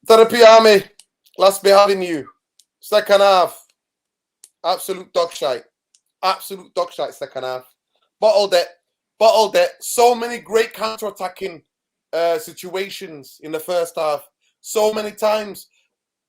Therapy Army, last be having you. Second half, absolute dog shite. Absolute dog shite second half. Bottled it. So many great counter-attacking situations in the first half. So many times.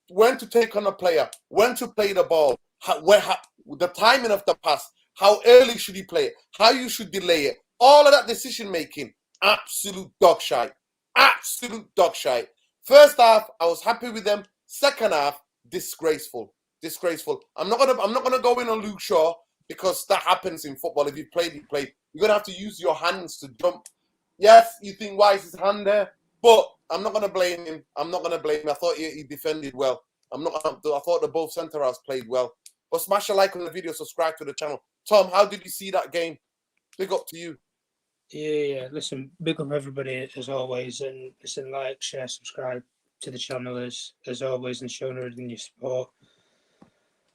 When to take on a player, when to play the ball, the timing of the pass, how early should you play it, how you should delay it. All of that decision-making, absolute dog shite. Absolute dog shite. First half, I was happy with them. Second half, disgraceful. Disgraceful. I'm not gonna go in on Luke Shaw because that happens in football. If you played, you played. You're gonna have to use your hands to jump. Yes, you think why is his hand there? But I'm not gonna blame him. I thought he defended well. I thought the both centre halves played well. But smash a like on the video, subscribe to the channel. Tom, how did you see that game? Big up to you. Yeah. Listen, big up everybody as always, and listen, like, share, subscribe to the channel as always, and showing everything your support.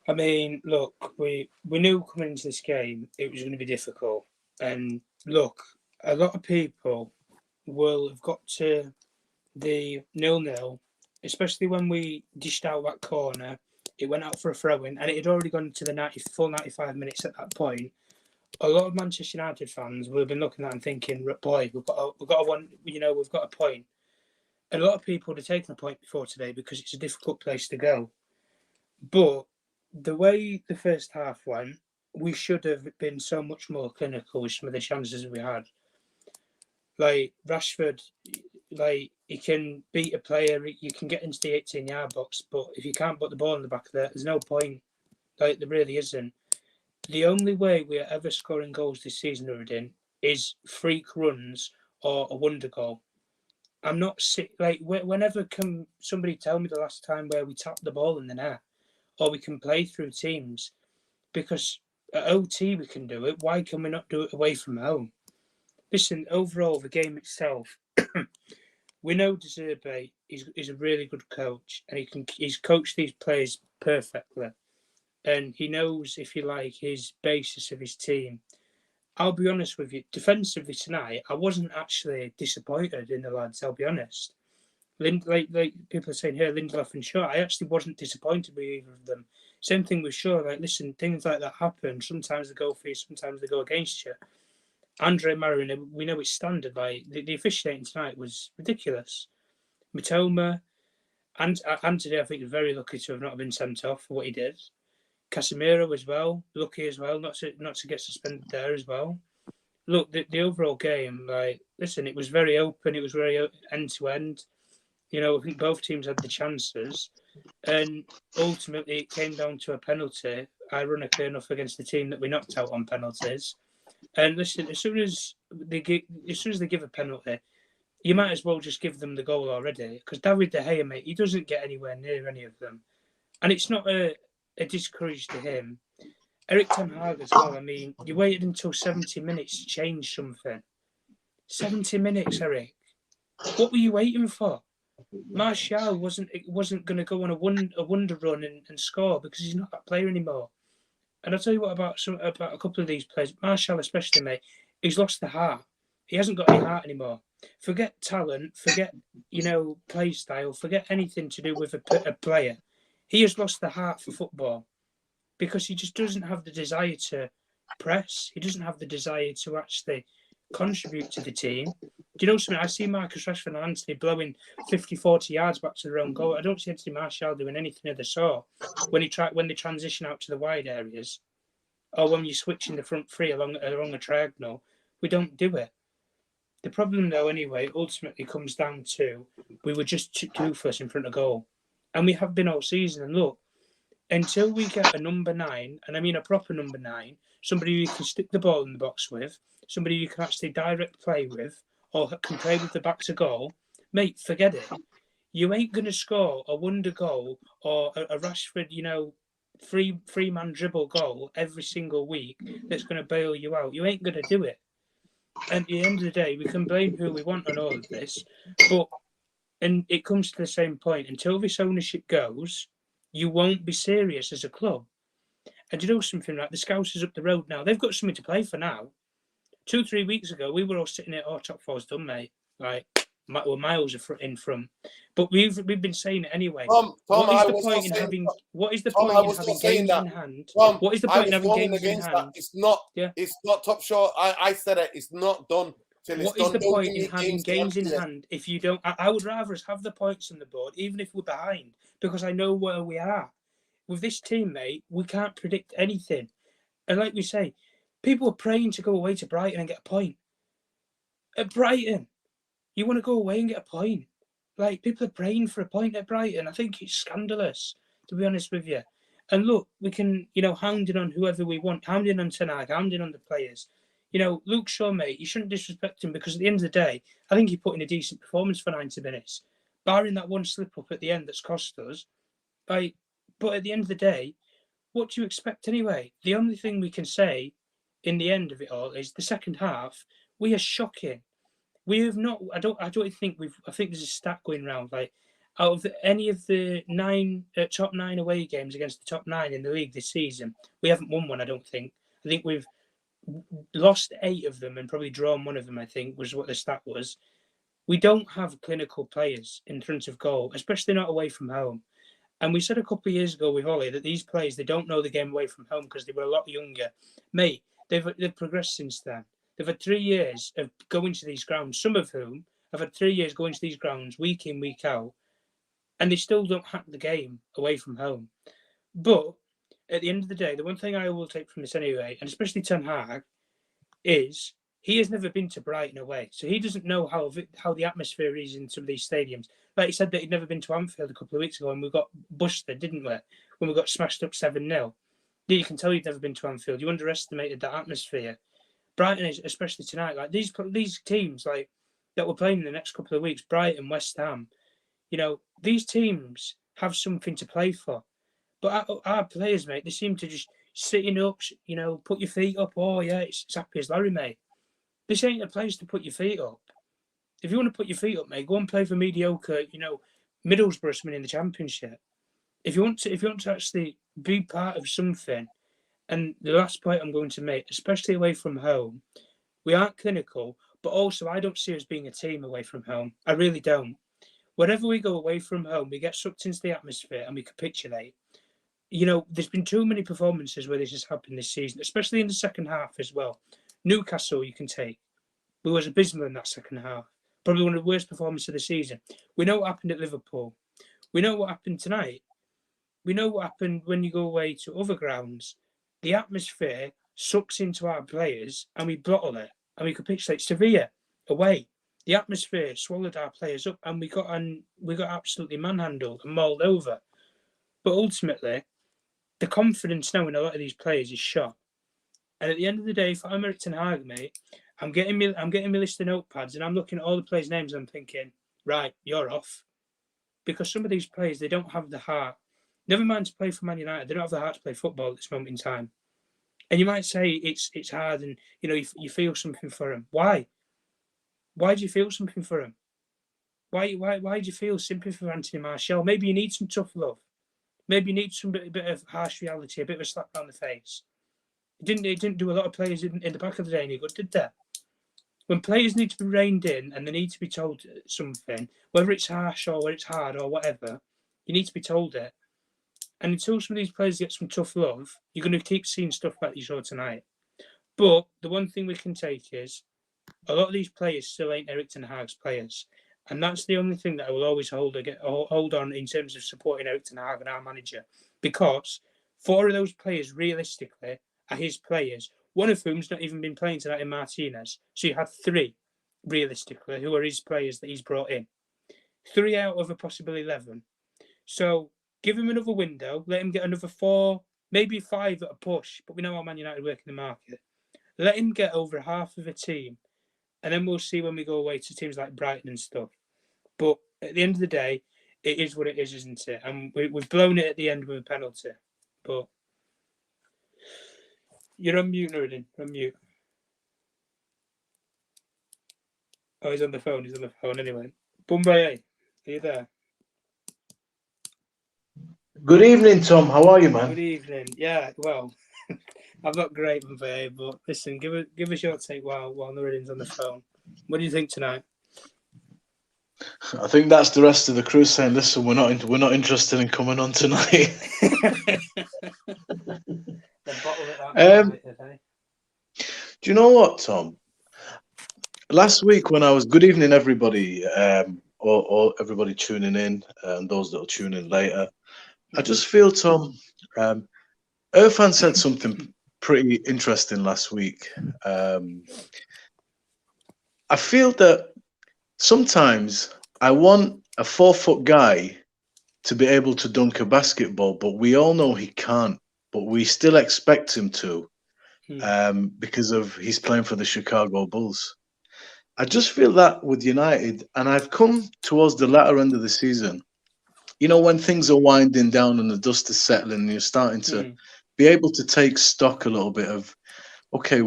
I mean, look, we knew coming into this game it was going to be difficult, and look, a lot of people will have got to the 0-0, especially when we dished out that corner. It went out for a throw-in, and it had already gone to the full 95 minutes at that point. A lot of Manchester United fans will have been looking at it and thinking, "Boy, we've got a point." And a lot of people would have taken a point before today because it's a difficult place to go. But the way the first half went, we should have been so much more clinical with some of the chances we had. Like Rashford, like he can beat a player, you can get into the 18-yard box, but if you can't put the ball in the back of there, there's no point. Like there really isn't. The only way we are ever scoring goals this season, Nuruddin, is freak runs or a wonder goal. I'm not sick. Like whenever can somebody tell me the last time where we tapped the ball in the net, or we can play through teams, because at OT we can do it. Why can we not do it away from home? Listen, overall the game itself, we know De Zerbi is a really good coach, and he's coached these players perfectly, and he knows, if you like, his basis of his team. I'll be honest with you, defensively tonight, I wasn't actually disappointed in the lads, I'll be honest. Like people are saying here, Lindelof and Shaw, I actually wasn't disappointed with either of them. Same thing with Shaw, like, listen, things like that happen. Sometimes they go for you, sometimes they go against you. Andre Marin, we know it's standard. Like the officiating tonight was ridiculous. Mitoma and Anthony, I think, is very lucky to have not been sent off for what he did. Casemiro as well, lucky as well, not to get suspended there as well. Look, the overall game, like, listen, it was very open. It was very end to end. You know, I think both teams had the chances, and ultimately it came down to a penalty. Ironically enough, against the team that we knocked out on penalties. And listen, as soon as they give a penalty, you might as well just give them the goal already. Because David De Gea, mate, he doesn't get anywhere near any of them, and it's not a discourage to him. Eric Ten Hag as well. I mean, you waited until 70 minutes to change something. 70 minutes, Eric. What were you waiting for? Martial wasn't going to go on a wonder run and score because he's not that player anymore. And I'll tell you what about a couple of these players, Martial especially, mate. He's lost the heart. He hasn't got any heart anymore. Forget talent. Forget play style. Forget anything to do with a player. He has lost the heart for football because he just doesn't have the desire to press. He doesn't have the desire to actually contribute to the team. Do you know something? I see Marcus Rashford and Anthony blowing 50, 40 yards back to their own goal. I don't see Anthony Martial doing anything of the sort when they transition out to the wide areas, or when you switch in the front three along a triagonal. We don't do it. The problem, though, anyway, ultimately comes down to we were just toothless in front of goal. And we have been all season. And look, until we get a number 9, and I mean a proper number 9, somebody you can stick the ball in the box with, somebody you can actually direct play with, or can play with the back to goal, mate, forget it. You ain't going to score a wonder goal or a Rashford, three-man dribble goal every single week that's going to bail you out. You ain't going to do it. And at the end of the day, we can blame who we want on all of this, and it comes to the same point. Until this ownership goes, you won't be serious as a club. And you know something, like the Scousers up the road now, they've got something to play for now. 2-3 weeks ago, we were all sitting at our top four's done, mate. Like, we're miles in front. But we've been saying it anyway. Tom, What is I the was point not in saying. having? What is the Tom, point I in was not having saying games that. in hand? Tom, What is the I point in was having warning games in against that. hand? It's not. Yeah. It's not top short. I said it. It's not done till it's What is done. the Don't point give in me having games in to answer hand if you don't? I would rather us have the points on the board, even if we're behind, because I know where we are. With this team, mate, we can't predict anything. And like we say, people are praying to go away to Brighton and get a point. At Brighton, you want to go away and get a point. Like, people are praying for a point at Brighton. I think it's scandalous, to be honest with you. And look, we can, hound it on whoever we want, hounding on Tanag, hounding on the players. Luke Shaw, mate, you shouldn't disrespect him because at the end of the day, I think he put in a decent performance for 90 minutes, barring that one slip up at the end that's cost us. But at the end of the day, what do you expect anyway? The only thing we can say in the end of it all is the second half, we are shocking. We have not. I don't think we've. I think there's a stat going around like out of any of the top 9 away games against the top 9 in the league this season, we haven't won one. I don't think. I think we've lost 8 of them and probably drawn one of them. I think was what the stat was. We don't have clinical players in front of goal, especially not away from home. And we said a couple of years ago with Ollie that these players they don't know the game away from home because they were a lot younger. Mate, they've progressed since then. They've had 3 years of going to these grounds, some of whom have had 3 years going to these grounds week in, week out, and they still don't hack the game away from home. But at the end of the day, the one thing I will take from this anyway, and especially Ten Hag, is he has never been to Brighton away, so he doesn't know how the atmosphere is in some of these stadiums. Like he said that he'd never been to Anfield a couple of weeks ago, and we got busted, didn't we? When we got smashed up 7-0. You can tell you've never been to Anfield. You underestimated that atmosphere. Brighton is, especially tonight, like these teams like that we're playing in the next couple of weeks, Brighton, West Ham, these teams have something to play for. But our players, mate, they seem to just sitting up, put your feet up. Oh yeah, it's happy as Larry, mate. This ain't a place to put your feet up. If you want to put your feet up, mate, go and play for mediocre, Middlesbrough in the Championship. If you want to actually be part of something, and the last point I'm going to make, especially away from home, we aren't clinical, but also I don't see us being a team away from home. I really don't. Wherever we go away from home, we get sucked into the atmosphere and we capitulate. There's been too many performances where this has happened this season, especially in the second half as well. Newcastle, you can take. We was abysmal in that second half. Probably one of the worst performances of the season. We know what happened at Liverpool. We know what happened tonight. We know what happened when you go away to other grounds. The atmosphere sucks into our players and we bottle it and we capitulate. Sevilla away. The atmosphere swallowed our players up and we got absolutely manhandled and mauled over. But ultimately, the confidence now in a lot of these players is shot. And at the end of the day, if I'm Eric Ten Hag, mate, I'm getting my list of notepads and I'm looking at all the players' names and I'm thinking, right, you're off. Because some of these players, they don't have the heart. Never mind to play for Man United, they don't have the heart to play football at this moment in time. And you might say it's hard and you feel something for them. Why? Why do you feel something for them? Why do you feel sympathy for Anthony Martial? Maybe you need some tough love. Maybe you need some bit of harsh reality, a bit of a slap down the face. It didn't do a lot of players in the back of the day any good, did that? When players need to be reined in and they need to be told something, whether it's harsh or whether it's hard or whatever, you need to be told it. And until some of these players get some tough love, you're going to keep seeing stuff like you saw tonight. But the one thing we can take is a lot of these players still ain't Eric Ten Hag's players. And that's the only thing that I will always hold on in terms of supporting Eric Ten Hag and our manager. Because 4 of those players, realistically, are his players. One of whom's not even been playing tonight in Martinez. So you had 3, realistically, who are his players that he's brought in. 3 out of a possible 11. So give him another window. Let him get another 4, maybe 5 at a push. But we know how Man United work in the market. Let him get over half of a team. And then we'll see when we go away to teams like Brighton and stuff. But at the end of the day, it is what it is, isn't it? And we've blown it at the end with a penalty. But you're on mute, Nuruddin. You're on mute. Oh, he's on the phone. He's on the phone anyway. Bumbaye, are you there? Good evening, Tom. How are you, man? Good evening. Yeah, well, I'm not great, Bumbaye, but listen, give us your take while Nuruddin's on the phone. What do you think tonight? I think that's the rest of the crew saying, "Listen, we're not interested in coming on tonight." The bottle at that um, United, eh? do you know what, Tom? Last week when I was good evening everybody, or everybody tuning in, and those that will tune in later. I just feel, Tom, Irfan said something pretty interesting last week. I feel that sometimes I want a 4 foot guy to be able to dunk a basketball, but we all know he can't. But we still expect him to, because of he's playing for the Chicago Bulls. I just feel that with United, and I've come towards the latter end of the season. You know, when things are winding down and the dust is settling, and you're starting to be able to take stock a little bit of, okay,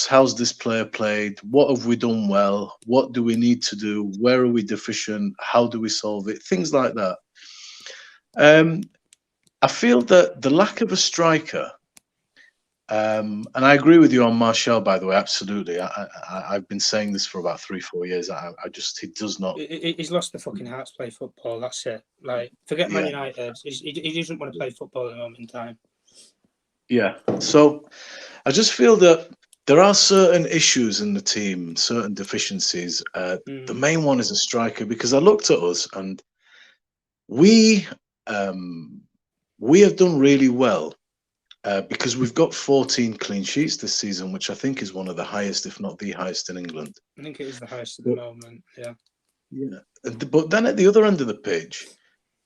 how's this player played? What have we done well? What do we need to do? Where are we deficient? How do we solve it? Things like that. I feel that the lack of a striker, and I agree with you on Martial, by the way, absolutely. I've been saying this for about 3-4 years. He does not. He's lost the fucking heart to play football. That's it. Like, forget Man Yeah. United. He doesn't want to play football at the moment in time. Yeah. So I just feel that there are certain issues in the team, certain deficiencies. The main one is a striker, because I looked at us and we have done really well. Because we've got 14 clean sheets this season, which I think is one of the highest, if not the highest, in England. I think it is the highest at the moment. Yeah. Yeah. But then at the other end of the pitch,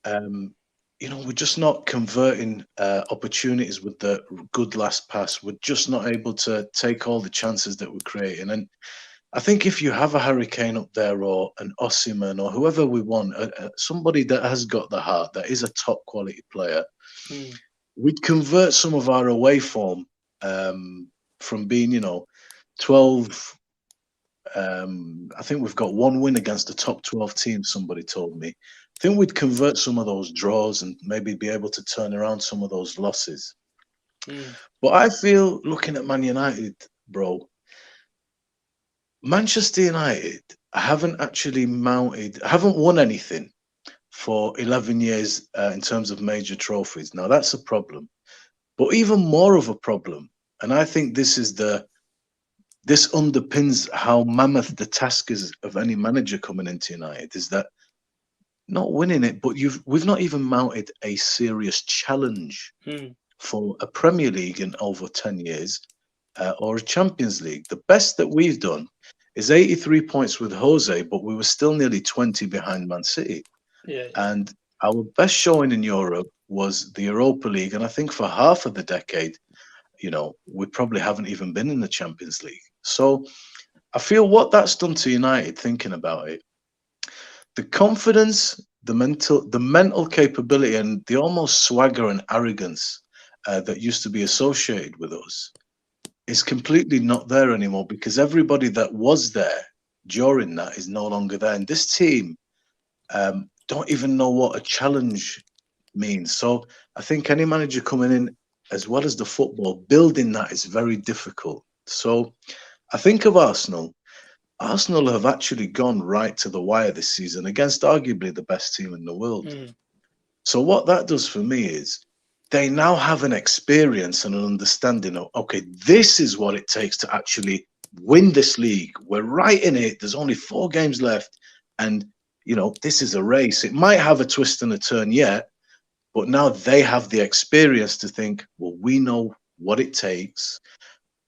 we're just not converting opportunities with the good last pass. We're just not able to take all the chances that we're creating. And I think if you have a Harry Kane up there, or an Osimhen, or whoever we want, somebody that has got the heart, that is a top quality player, we'd convert some of our away form, from being, 12. I think we've got one win against the top 12 team, somebody told me. I think we'd convert some of those draws and maybe be able to turn around some of those losses. But I feel, looking at Man United, bro, Manchester United haven't won anything for 11 years in terms of major trophies. Now, that's a problem. But even more of a problem, and I think this underpins how mammoth the task is of any manager coming into United, is that not winning it, but we've not even mounted a serious challenge for a Premier League in over 10 years, or a Champions League. The best that we've done is 83 points with Jose, but we were still nearly 20 behind Man City. Yeah. And our best showing in Europe was the Europa League. And I think for half of the decade, we probably haven't even been in the Champions League. So I feel what that's done to United, thinking about it, the confidence, the mental capability, and the almost swagger and arrogance that used to be associated with us is completely not there anymore, because everybody that was there during that is no longer there. And this team don't even know what a challenge means. So I think any manager coming in, as well as the football, building that is very difficult. So I think of Arsenal. Arsenal have actually gone right to the wire this season against arguably the best team in the world. So what that does for me is they now have an experience and an understanding of, okay, this is what it takes to actually win this league. We're right in it. There's only 4 games left. And, this is a race. It might have a twist and a turn yet, but now they have the experience to think, well, we know what it takes,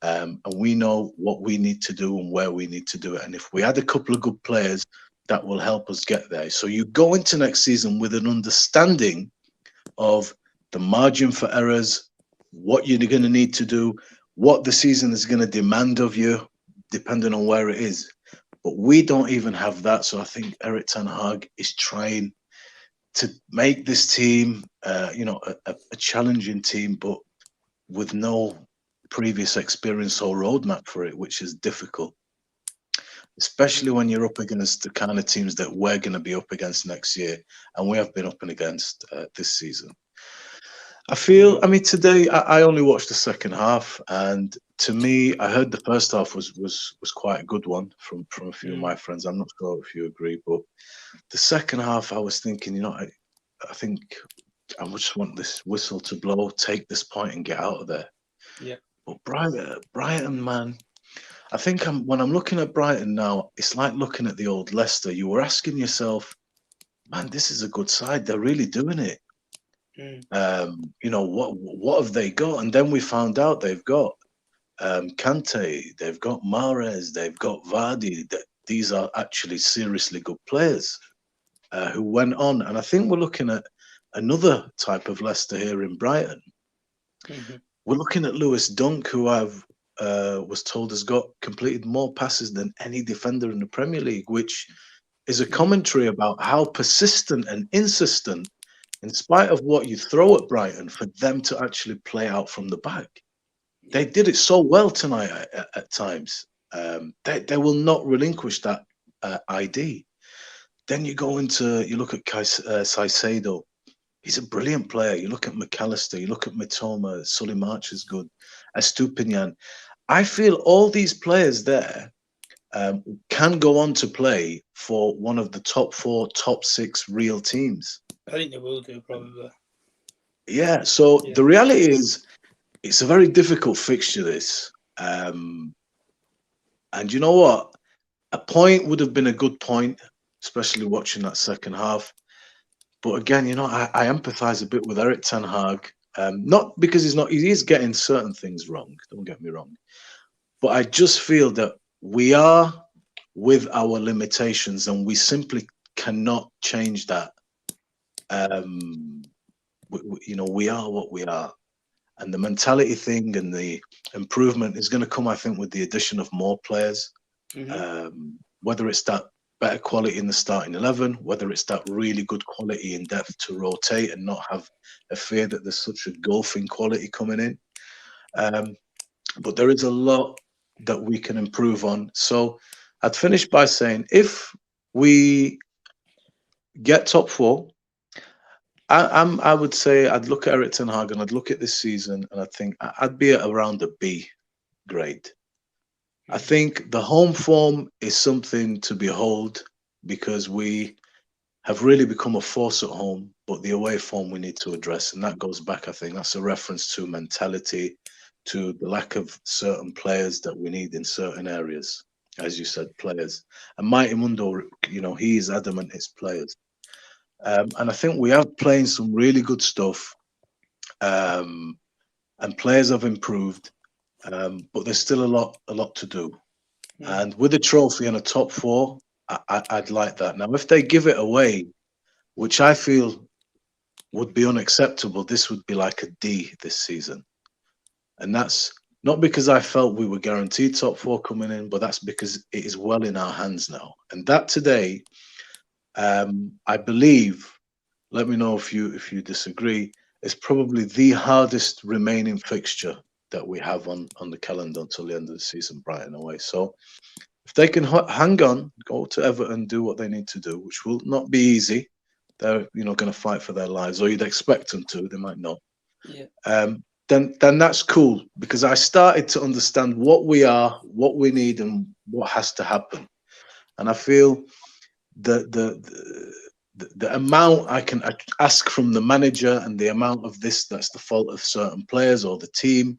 and we know what we need to do and where we need to do it. And if we add a couple of good players, that will help us get there. So you go into next season with an understanding of the margin for errors, what you're going to need to do, what the season is going to demand of you, depending on where it is. But we don't even have that. So I think Erik ten Hag is trying to make this team, a challenging team, but with no previous experience or roadmap for it, which is difficult, especially when you're up against the kind of teams that we're going to be up against next year, and we have been up and against this season. Today I only watched the second half, and to me, I heard the first half was quite a good one from a few of my friends. I'm not sure if you agree, but the second half, I was thinking, I think I just want this whistle to blow, take this point, and get out of there. Yeah. But Brighton, man, I think when I'm looking at Brighton now, it's like looking at the old Leicester. You were asking yourself, man, this is a good side. They're really doing it. What have they got? And then we found out they've got Kante, they've got Mahrez, they've got Vardy. These are actually seriously good players who went on. And I think we're looking at another type of Leicester here in Brighton. We're looking at Lewis Dunk, who I've was told has got completed more passes than any defender in the Premier League, which is a commentary about how persistent and insistent, in spite of what you throw at Brighton, for them to actually play out from the back. They did it so well tonight at times. They will not relinquish that ID. Then you look at Caicedo. He's a brilliant player. You look at McAllister, you look at Mitoma, Sully March is good, Estupinian. I feel all these players there can go on to play for one of the top 4, top 6 real teams. I think they will do, probably. Yeah, so the reality is it's a very difficult fixture, this. And you know what? A point would have been a good point, especially watching that second half. But again, I empathise a bit with Erik ten Hag. Not because he is getting certain things wrong, don't get me wrong. But I just feel that we are with our limitations and we simply cannot change that. We are what we are. And the mentality thing and the improvement is going to come, I think, with the addition of more players. Whether it's that better quality in the starting 11, whether it's that really good quality in depth to rotate and not have a fear that there's such a golfing quality coming in. But there is a lot that we can improve on. So I'd finish by saying, if we get top 4, I would say I'd look at Erik ten Hag and I'd look at this season and I think I'd be at around a B grade. I think the home form is something to behold because we have really become a force at home, but the away form we need to address. And that goes back, I think that's a reference to mentality, to the lack of certain players that we need in certain areas. As you said, players. And Mighty Mundo, he is adamant it's players. And I think we are playing some really good stuff, and players have improved, but there's still a lot to do. And with a trophy and a top 4, I'd like that. Now, if they give it away, which I feel would be unacceptable, this would be like a D this season. And that's not because I felt we were guaranteed top 4 coming in, but that's because it is well in our hands now. And that today, I believe, let me know if you disagree, is probably the hardest remaining fixture that we have on the calendar until the end of the season, Brighton away. So if they can hang on, go to Everton, do what they need to do, which will not be easy. They're going to fight for their lives, or you'd expect them to. They might not. Yeah. Then that's cool, because I started to understand what we are, what we need, and what has to happen. And I feel the amount I can ask from the manager and the amount of that's the fault of certain players or the team,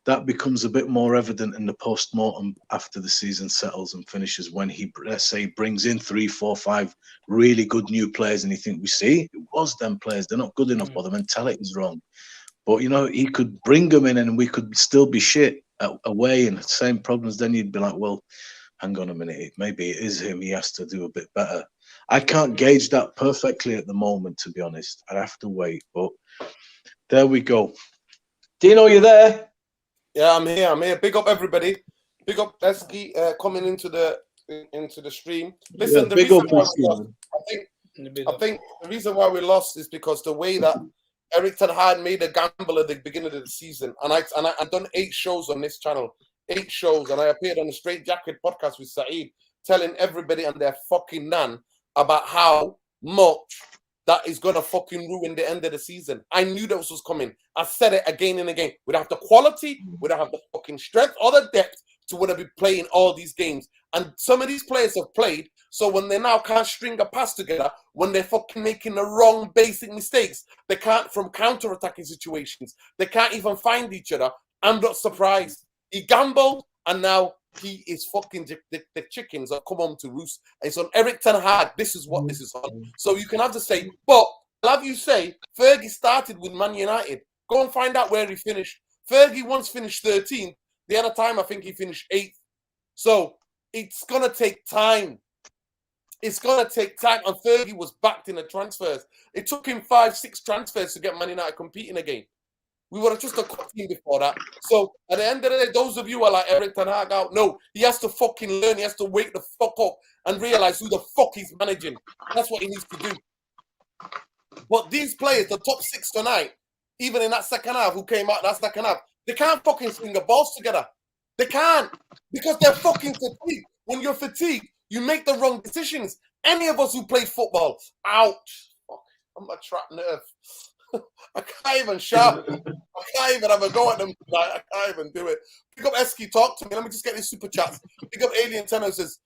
that becomes a bit more evident in the post-mortem after the season settles and finishes, when he, let's say, brings in 3, 4, 5 really good new players and you think, we see, it was them players, they're not good enough, or the mentality is wrong. But, he could bring them in and we could still be shit away and the same problems. Then you'd be like, well, hang on a minute, maybe it is him, he has to do a bit better. I can't gauge that perfectly at the moment, to be honest. I'd have to wait, but there we go. Dino, you there? Yeah, I'm here. Big up everybody. Big up Esky coming into the stream. Listen, yeah, I think the reason why we lost is because the way that Erik ten Hag made a gamble at the beginning of the season, and I've done 8 shows on this channel, 8 shows, and I appeared on the Straight Jacket podcast with Saeed, telling everybody and their fucking nan about how much that is gonna fucking ruin the end of the season. I knew that was coming. I said it again and again. We don't have the quality, we don't have the fucking strength or the depth to want to be playing all these games. And some of these players have played, so when they now can't string a pass together, when they're fucking making the wrong basic mistakes, they can't, from counter-attacking situations, they can't even find each other. I'm not surprised. He gambled, and now he is fucking the chickens have come home to roost. It's on Eric Ten Hag. This is what this is on. So you can have to say, but I'll have you say, Fergie started with Man United. Go and find out where he finished. Fergie once finished 13th. The other time, I think he finished 8th. So it's going to take time. It's going to take time. And Fergie was backed in the transfers. It took him 5-6 transfers to get Man United competing again. We were just a cup team before that. So at the end of the day, those of you are like Eric Ten Hag out. No, he has to fucking learn. He has to wake the fuck up and realize who the fuck he's managing. That's what he needs to do. But these players, the top 6 tonight, even in that second half, who came out that second half, they can't fucking string the balls together. They can't, because they're fucking fatigued. When you're fatigued, you make the wrong decisions. Any of us who play football, ouch. Fuck, I'm a trapped nerve. I can't even shout. I can't even have a go at them. I can't even do it. Pick up Esky, talk to me. Let me just get these super chats. Pick up Alien Tenor says,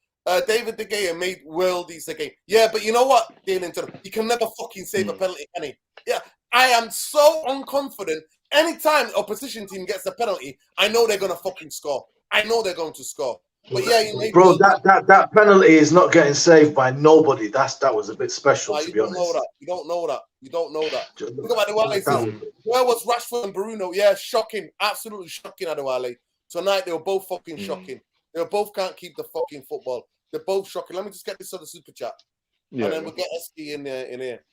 David De Gea made worldies again. Yeah, but you know what, Alien Tenor? He can never fucking save a penalty, can he? Yeah, I am so unconfident. Anytime the opposition team gets a penalty, I know they're going to fucking score. I know they're going to score. But yeah, bro, that penalty is not getting saved by nobody. That was a bit special, to be honest. You don't know that. Look at Adewale says, where was Rashford and Bruno? Yeah, shocking. Absolutely shocking, Adewale. Tonight, they were both fucking shocking. They both can't keep the fucking football. They're both shocking. Let me just get this other super chat. Yeah, and then we'll get Esky in here.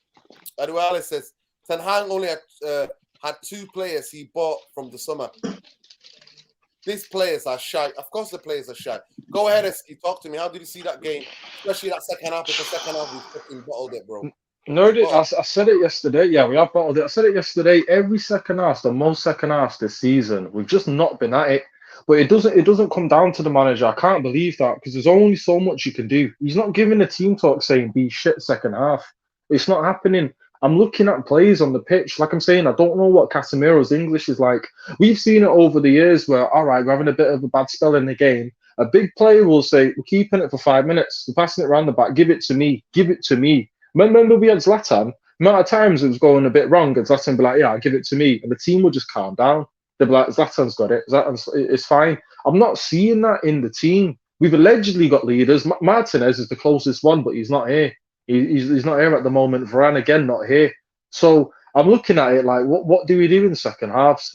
Adewale says, Ten Hag only had 2 players he bought from the summer. These players are shy. Of course, the players are shy. Go ahead, Esky. Talk to me. How did you see that game? Especially that second half. Because second half, we fucking bottled it, bro. No, I said it yesterday. Yeah, we have bottled it. I said it yesterday. Every second half, the most second halves this season, we've just not been at it. But it doesn't come down to the manager. I can't believe that, because there's only so much you can do. He's not giving the team talk saying be shit second half. It's not happening. I'm looking at plays on the pitch. Like I'm saying, I don't know what Casemiro's English is like. We've seen it over the years where, all right, we're having a bit of a bad spell in the game. A big player will say, we're keeping it for 5 minutes. We're passing it around the back. Give it to me. Give it to me. Remember we had Zlatan? The amount of times it was going a bit wrong, and Zlatan would be like, yeah, give it to me. And the team would just calm down. They'd be like, Zlatan's got it. It's fine. I'm not seeing that in the team. We've allegedly got leaders. Martinez is the closest one, but he's not here. He's not here at the moment. Varane, again, not here. So I'm looking at it like, what do we do in the second half?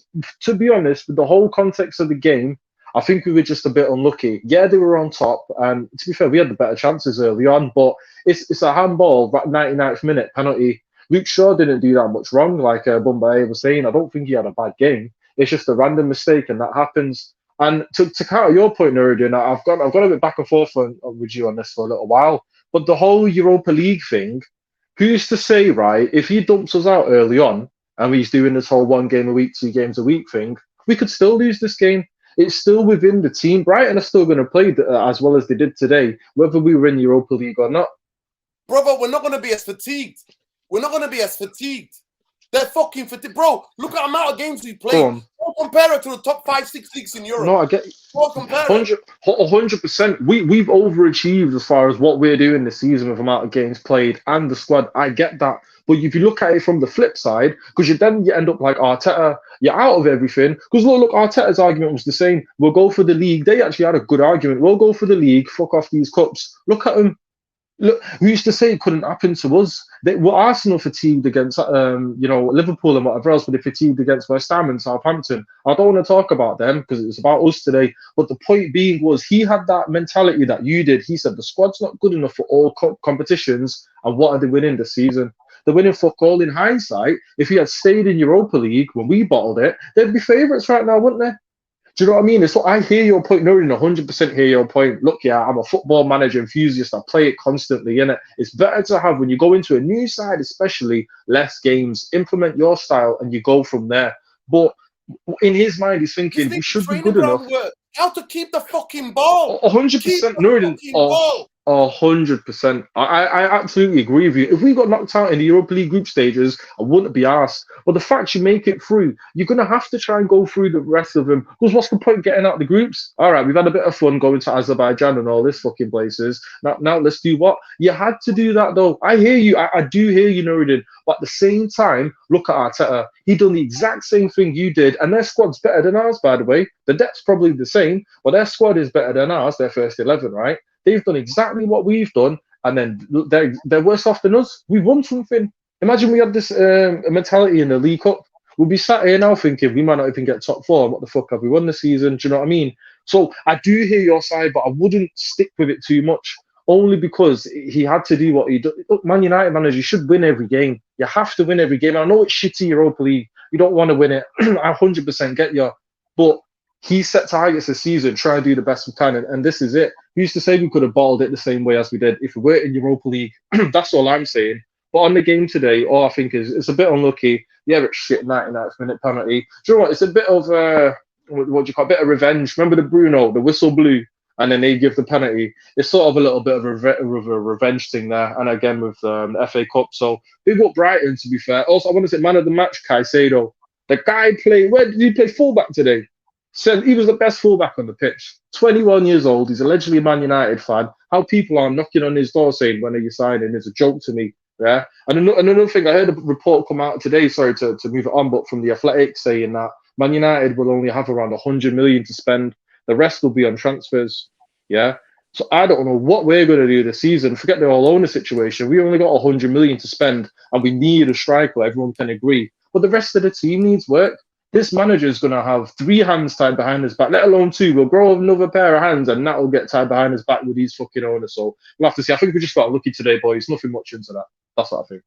To be honest, with the whole context of the game, I think we were just a bit unlucky. Yeah, they were on top, and to be fair, we had the better chances early on, but it's a handball, 99th minute penalty. Luke Shaw didn't do that much wrong, like Bumba was saying. I don't think he had a bad game. It's just a random mistake, and that happens. And to counter your point, Nuruddin, I've gone a bit back and forth with you on this for a little while. But the whole Europa League thing, who's to say, right, if he dumps us out early on and he's doing this whole 1 game a week, 2 games a week thing, we could still lose this game. It's still within the team. Brighton are still going to play as well as they did today, whether we were in Europa League or not. Brother, we're not going to be as fatigued. They're fucking fatigued. Bro, look at the amount of games we played. Don't compare it to the top 5-6 leagues in Europe. No, I get 100%. We've overachieved as far as what we're doing this season with the amount of games played and the squad. I get that. But if you look at it from the flip side, because you end up like Arteta, you're out of everything. Because look, Arteta's argument was the same. We'll go for the league. They actually had a good argument. We'll go for the league, fuck off these cups. Look at them. Look, we used to say it couldn't happen to us. Were Arsenal fatigued against, Liverpool and whatever else, but they fatigued against West Ham and Southampton. I don't want to talk about them because it's about us today. But the point being was he had that mentality that you did. He said the squad's not good enough for all competitions. And what are they winning this season? They're winning fuck all. In hindsight, if he had stayed in Europa League when we bottled it, they'd be favourites right now, wouldn't they? Do you know what I mean? It's what I hear your point, Nurin, 100% hear your point. Look, yeah, I'm a football manager enthusiast. I play it constantly, innit? It's better to have, when you go into a new side, especially, less games, implement your style, and you go from there. But in his mind, he's thinking, we should be good enough. How to keep the fucking ball. 100%, Nurin. 100%. I absolutely agree with you. If we got knocked out in the Europa League group stages, I wouldn't be asked. But the fact you make it through, you're going to have to try and go through the rest of them. Because what's the point getting out the groups? All right, we've had a bit of fun going to Azerbaijan and all this fucking places. Now let's do what? You had to do that, though. I hear you. I do hear you, Nuruddin. But at the same time, look at Arteta. He done the exact same thing you did. And their squad's better than ours, by the way. The depth's probably the same, but their squad is better than ours, their first 11, right? They've done exactly what we've done, and then they're worse off than us. We won something. Imagine we had this mentality in the League Cup. We'll be sat here now thinking we might not even get top four. What the fuck have we won the season? Do you know what I mean? So I do hear your side, but I wouldn't stick with it too much, only because he had to do what he did. Look, Man United manager, you should win every game. You have to win every game. I know it's shitty Europa League. You don't want to win it. I 100% get you, but he set targets this season, try and do the best we can, and this is it. We used to say we could have balled it the same way as we did if we were in Europa League. That's all I'm saying. But on the game today, all I think is it's a bit unlucky. Yeah, it's shit 99th minute penalty. Do you know what? It's a bit of what do you call it? A bit of revenge. Remember the Bruno, the whistle blew, and then they give the penalty. It's sort of a little bit of a revenge thing there. And again with the FA Cup. So big up Brighton, to be fair. Also, I want to say man of the match, Caicedo. The guy played. Where did he play fullback today? Said he was the best fullback on the pitch. 21 years old. He's allegedly a Man United fan. How people are knocking on his door saying, when are you signing? Is a joke to me. Yeah. And another thing, I heard a report come out today, sorry to move it on, but from the Athletic saying that Man United will only have around 100 million to spend. The rest will be on transfers. Yeah. So I don't know what we're going to do this season. Forget the all owner situation. We only got 100 million to spend and we need a striker. Everyone can agree. But the rest of the team needs work. This manager is going to have 3 hands tied behind his back, let alone 2. We'll grow another pair of hands and that will get tied behind his back with these fucking owners. So we'll have to see. I think we just got lucky today, boys. Nothing much into that. That's what I think.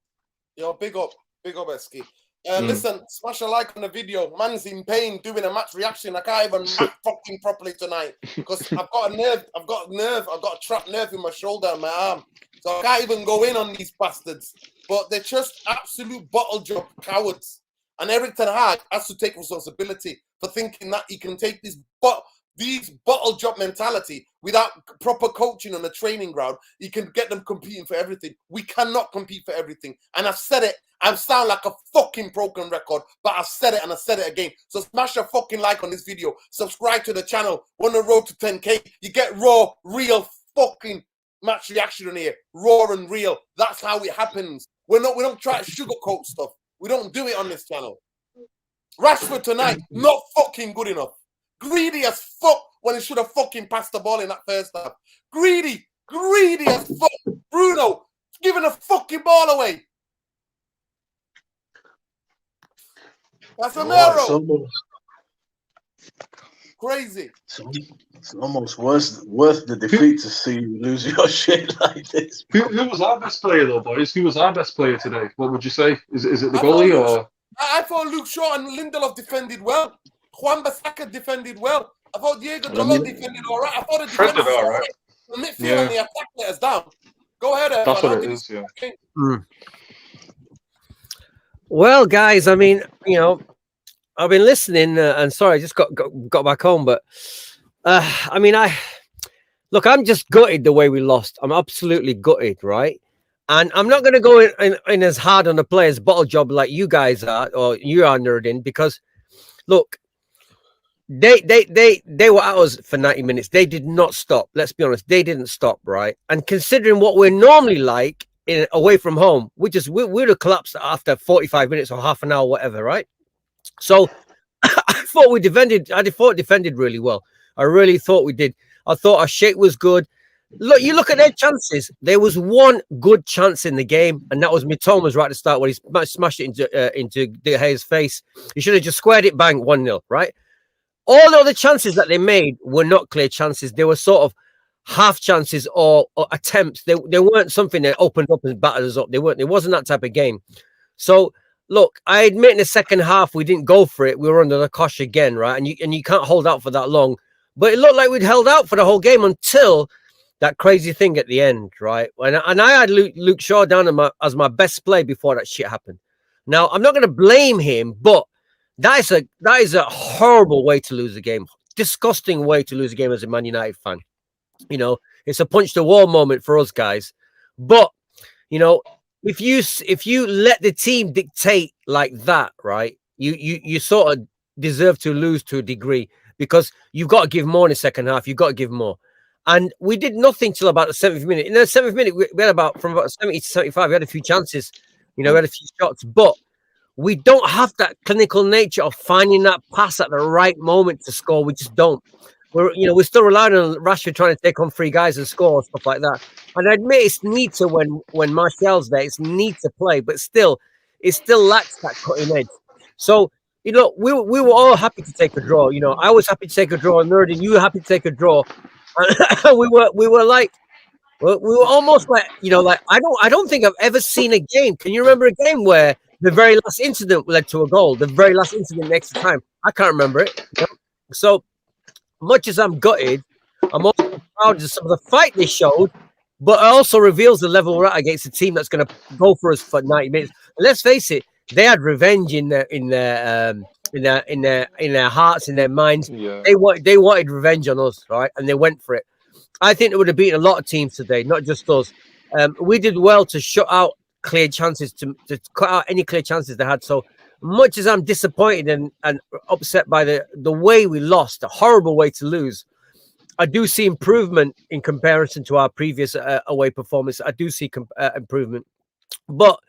Yo, big up, Eski. Listen, smash a like on the video. Man's in pain doing a match reaction. I can't even match fucking properly tonight because I've got a trapped nerve in my shoulder and my arm. So I can't even go in on these bastards. But they're just absolute bottle job cowards. And Eric Ten Hag has to take responsibility for thinking that he can take these bottle job mentality without proper coaching on the training ground. He can get them competing for everything. We cannot compete for everything. And I've said it. I sound like a fucking broken record, but I've said it and I said it again. So smash a fucking like on this video. Subscribe to the channel. We're on the road to 10K. You get raw, real fucking match reaction on here. Raw and real. That's how it happens. We don't try to sugarcoat stuff. We don't do it on this channel. Rashford tonight, not fucking good enough. Greedy as fuck when he should have fucking passed the ball in that first half. Greedy as fuck. Bruno, giving the fucking ball away. That's a narrow. Crazy. It's almost worth the defeat to see you lose your shit like this. Who was our best player though, boys? Who was our best player today? What would you say? Is it the goalie or? I thought Luke Shaw and Lindelof defended well. Juan Bissaka defended well. I thought Diego Dalot defended all right. I thought the defense was all right. The midfield and the attack let us down. Go ahead, that's what it is. Yeah. Well, guys, I mean, I've been listening, and sorry, I just got back home, but I mean, I'm just gutted the way we lost. I'm absolutely gutted, right? And I'm not going to go in as hard on the players' bottle job like you guys are, or you are, Nuruddin, because look, they were at us for 90 minutes. They did not stop. Let's be honest, they didn't stop, right? And considering what we're normally like away from home, we'd have collapsed after 45 minutes or half an hour, whatever, right? So I thought we defended. I thought defended really well. I really thought we did. I thought our shape was good. Look, you look at their chances. There was one good chance in the game, and that was Mitoma's right at the start when he smashed it into De Gea's face. He should have just squared it, bang, 1-0, right? All the other chances that they made were not clear chances. They were sort of half chances or attempts. They weren't something that opened up and battered us up. They weren't. It wasn't that type of game. So look, I admit in the second half we didn't go for it. We were under the cosh again, right? And you can't hold out for that long. But it looked like we'd held out for the whole game until that crazy thing at the end, right? And I had Luke Shaw down as my best play before that shit happened. Now, I'm not going to blame him, but that is a horrible way to lose a game. Disgusting way to lose a game as a Man United fan. If It's a punch the wall moment for us guys. But you know, if you let the team dictate like that, right? You sort of deserve to lose to a degree because you've got to give more in the second half. You've got to give more. And we did nothing till about the 70th minute. In the 70th minute, we had from about 70 to 75, we had a few chances, we had a few shots, but we don't have that clinical nature of finding that pass at the right moment to score. We just don't. We're still relying on Rashford trying to take on 3 guys and score, stuff like that. And I admit it's neat to when Martial's there, it's neat to play, but still, it still lacks that cutting edge. So, we were all happy to take a draw. I was happy to take a draw, and Nurdin, you were happy to take a draw. we were like, we were almost like, I don't think I've ever seen a game. Can you remember a game where the very last incident led to a goal? The very last incident next time, I can't remember it. So much as I'm gutted, I'm also proud of some of the fight they showed, but it also reveals the level we're at against a team that's going to go for us for 90 minutes. And let's face it, they had revenge in their hearts, in their minds. Yeah. They wanted revenge on us, right? And they went for it. I think they would have beaten a lot of teams today, not just us. We did well to shut out clear chances, to cut out any clear chances they had. So much as I'm disappointed and upset by the way we lost, a horrible way to lose, I do see improvement in comparison to our previous away performance. I do see improvement, but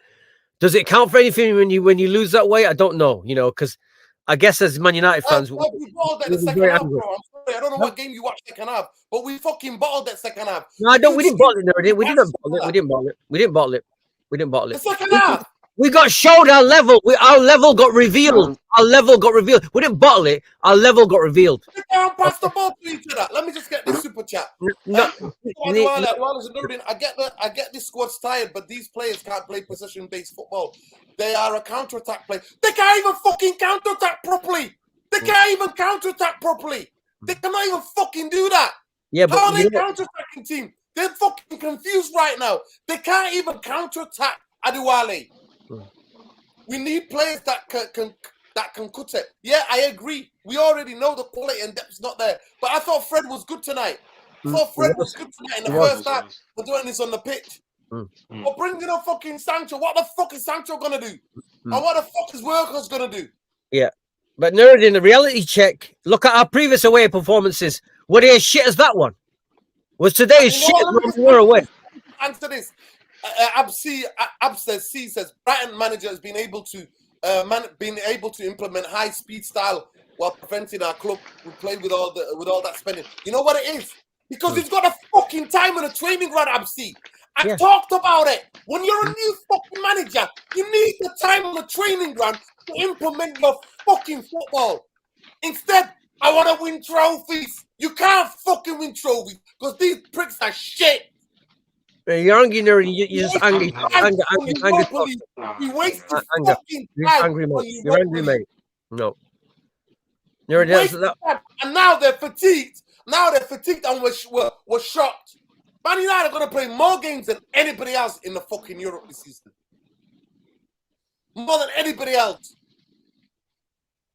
does it count for anything when you lose that way? I don't know, because I guess as Man United fans, we bottled that second half, bro. I'm sorry, I don't know what game you watched second half, but we fucking bottled that second half. No, I don't. We didn't bottle it. No, we didn't bottle it. We didn't bottle it. We didn't bottle it. We didn't bottle it. The second half. We got showed our level. Our level got revealed. Our level got revealed. We didn't bottle it. Our level got revealed. Sit down, pass the ball to each other. Let me just get this super chat. I get this squad's tired, but these players can't play possession-based football. They are a counter-attack player. They can't even fucking counter-attack properly. They can't even counter-attack properly. They cannot even fucking do that. Yeah, but how are they counter-attacking team? They're fucking confused right now. They can't even counter-attack Adewale. We need players that can cut it. Yeah, I agree. We already know the quality and depth's not there. But I thought Fred was good tonight. I thought Fred was good tonight in the first half for doing this on the pitch. But bringing on fucking Sancho, what the fuck is Sancho gonna do? And what the fuck is Workers gonna do? Yeah. But Nerd, in the reality check, look at our previous away performances. Were they as shit as that one? Was today as shit as when we were away? Answer this. C says Brighton manager has been able to implement high speed style while preventing our club from playing with all that spending. You know what it is? Because he's got a fucking time on a training ground. I talked about it. When you're a new fucking manager, you need the time on the training ground to implement your fucking football. Instead, I want to win trophies. You can't fucking win trophies because these pricks are shit. You're angry, Nerd. You're just angry. You wasted fucking time. You're angry, mate. No. And now they're fatigued. And we're shocked. Man United are going to play more games than anybody else in the fucking Europe this season. More than anybody else.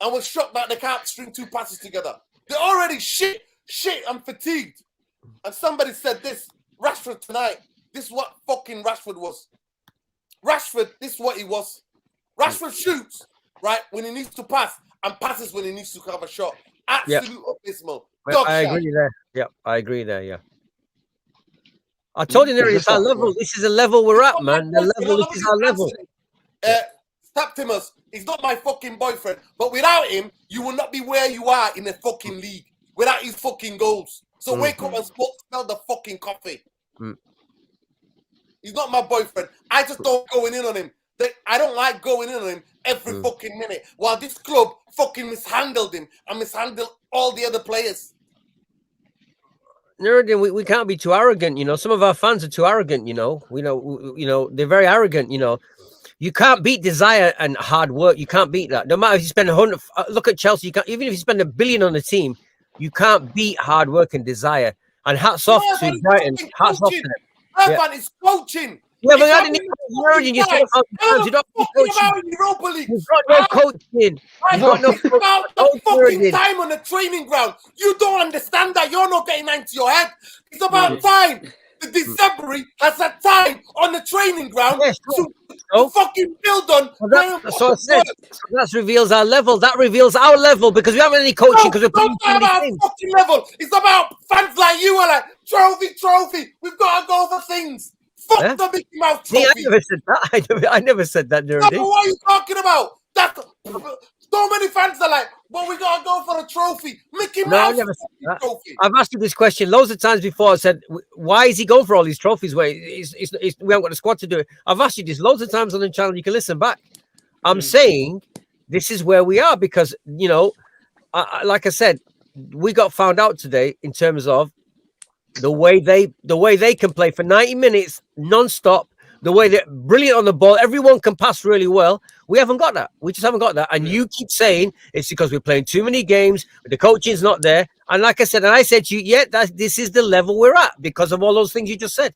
And we're shocked that they can't string 2 passes together. They're already shit and fatigued. And somebody said this, Rashford tonight. This is what fucking Rashford was. Rashford, this is what he was. Rashford shoots, right, when he needs to pass, and passes when he needs to have a shot. Absolute abysmal. I agree there. Yeah, I agree there, yeah. I told you there is our level. This is the level we're at, man. This is our level. Taptimus, he's not my fucking boyfriend, but without him, you will not be where you are in the fucking league. Without his fucking goals. So wake up and smell the fucking coffee. He's not my boyfriend. I just don't go in on him. I don't like going in on him every fucking minute. While this club fucking mishandled him and mishandled all the other players. Nerdin, we can't be too arrogant, Some of our fans are too arrogant, They're very arrogant, You can't beat desire and hard work. You can't beat that. No matter if you spend 100. Look at Chelsea. Even if you spend $1 billion on a team, you can't beat hard work and desire. And hats off to Brighton. Hats off to them. Irfan is coaching. Yeah, but It's I not didn't been even heard you. You said guys. you don't have Talking coaching. about Europa League. You've got no coaching. You've got no It's about the coaching. fucking time on the training ground. You don't understand that. You're not getting that into your head. It's about time. The December has a time on the training ground Yes, to fucking build on. So I said that reveals our level. That reveals our level because we haven't any coaching because we're playing too many about games. fucking level. It's about fans like you are like trophy. We've got to go for things. Fuck the Mickey Mouse See, trophy. I never said that. I never said that, No, Nerdy. but what are you talking about? That's so many fans are like, well, we gotta go for a trophy. Mickey No, I Mouse never said that. trophy. I've asked you this question loads of times before. I said, why is he going for all these trophies? Where we haven't got a squad to do it. I've asked you this loads of times on the channel. You can listen back. I'm saying this is where we are because, you know, like I said, we got found out today in terms of the way they can play for 90 minutes non-stop, the way they're brilliant on the ball. Everyone can pass really well. We haven't got that. We just haven't got that. And you keep saying it's because we're playing too many games, the coaching's not there. And like I said to you, yeah, this is the level we're at because of all those things you just said.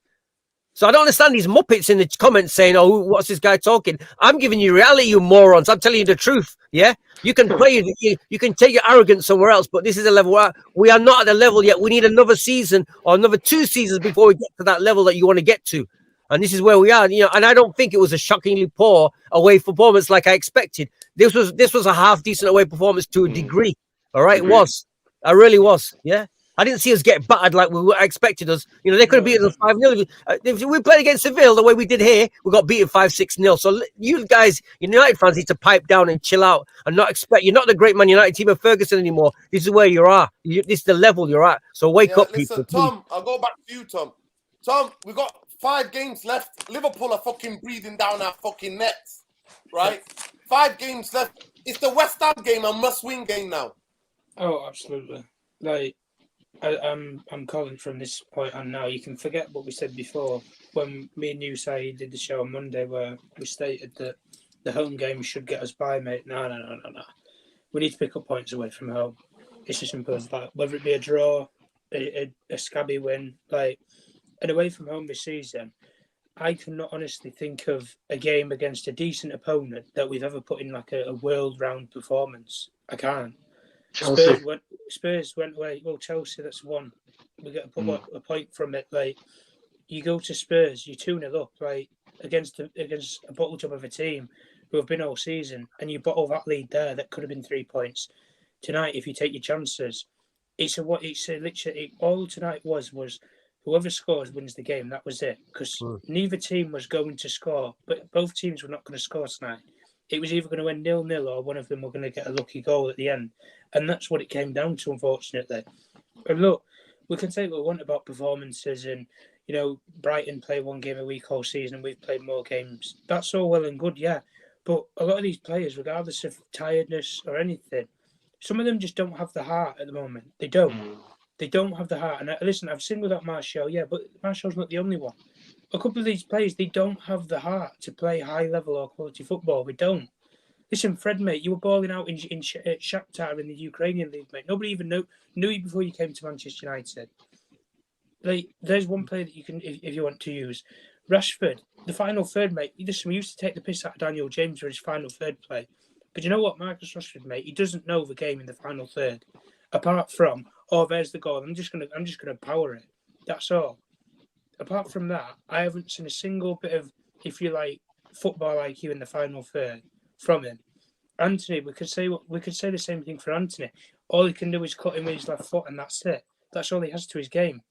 So I don't understand these muppets in the comments saying, "Oh, what's this guy talking?" I'm giving you reality, you morons. I'm telling you the truth. Yeah, you can play, you can take your arrogance somewhere else, but this is a level where we are not at the level yet. We need another season or another 2 seasons before we get to that level that you want to get to. And this is where we are. You know, and I don't think it was a shockingly poor away performance like I expected. This was a half decent away performance to a degree. All right, it was. I really was. Yeah. I didn't see us get battered like we expected us. You know, they could have beaten us 5-0. If we played against Seville the way we did here, we got beaten 5-6-0. So you guys, United fans, need to pipe down and chill out and not expect. You're not the great Man United team of Ferguson anymore. This is where you are. This is the level you're at. So wake up, listen, people. Tom, I'll go back to you, Tom. Tom, we got 5 games left. Liverpool are fucking breathing down our fucking necks, right? 5 games left. It's the West Ham game, a must-win game now. Oh, absolutely. Like, I'm calling from this point on now. You can forget what we said before when me and you did the show on Monday where we stated that the home game should get us by, mate. No. We need to pick up points away from home. It's as simple as that. Whether it be a draw, a scabby win, like an away from home this season, I cannot honestly think of a game against a decent opponent that we've ever put in like a world-round performance. I can't. Spurs went away. Well, Chelsea, that's one. We get a point from it. Like, you go to Spurs, you're 2-0 up, like against a bottle top of a team who have been all season, and you bottle that lead there. That could have been 3 points. Tonight, if you take your chances, literally all tonight was whoever scores wins the game. That was it, because neither team was going to score, but both teams were not going to score tonight. It was either going to end 0-0 or one of them were going to get a lucky goal at the end. And that's what it came down to, unfortunately. And look, we can say what we want about performances and, you know, Brighton play 1 game a week all season and we've played more games. That's all well and good, yeah. But a lot of these players, regardless of tiredness or anything, some of them just don't have the heart at the moment. They don't. They don't have the heart. And listen, I've seen without Martial, yeah, but Martial's not the only one. A couple of these players, they don't have the heart to play high-level or quality football. They don't. Listen, Fred, mate, you were balling out in Shakhtar in the Ukrainian league, mate. Nobody even knew you before you came to Manchester United. Like, there's one player that you can, if you want to use. Rashford, the final third, mate. Listen, we used to take the piss out of Daniel James for his final third play. But you know what, Marcus Rashford, mate, he doesn't know the game in the final third. Apart from, oh, there's the goal. I'm just gonna power it. That's all. Apart from that, I haven't seen a single bit of, if you like, football IQ in the final third from him. Anthony, we could say the same thing for Anthony. All he can do is cut him with his left foot, and that's it. That's all he has to his game.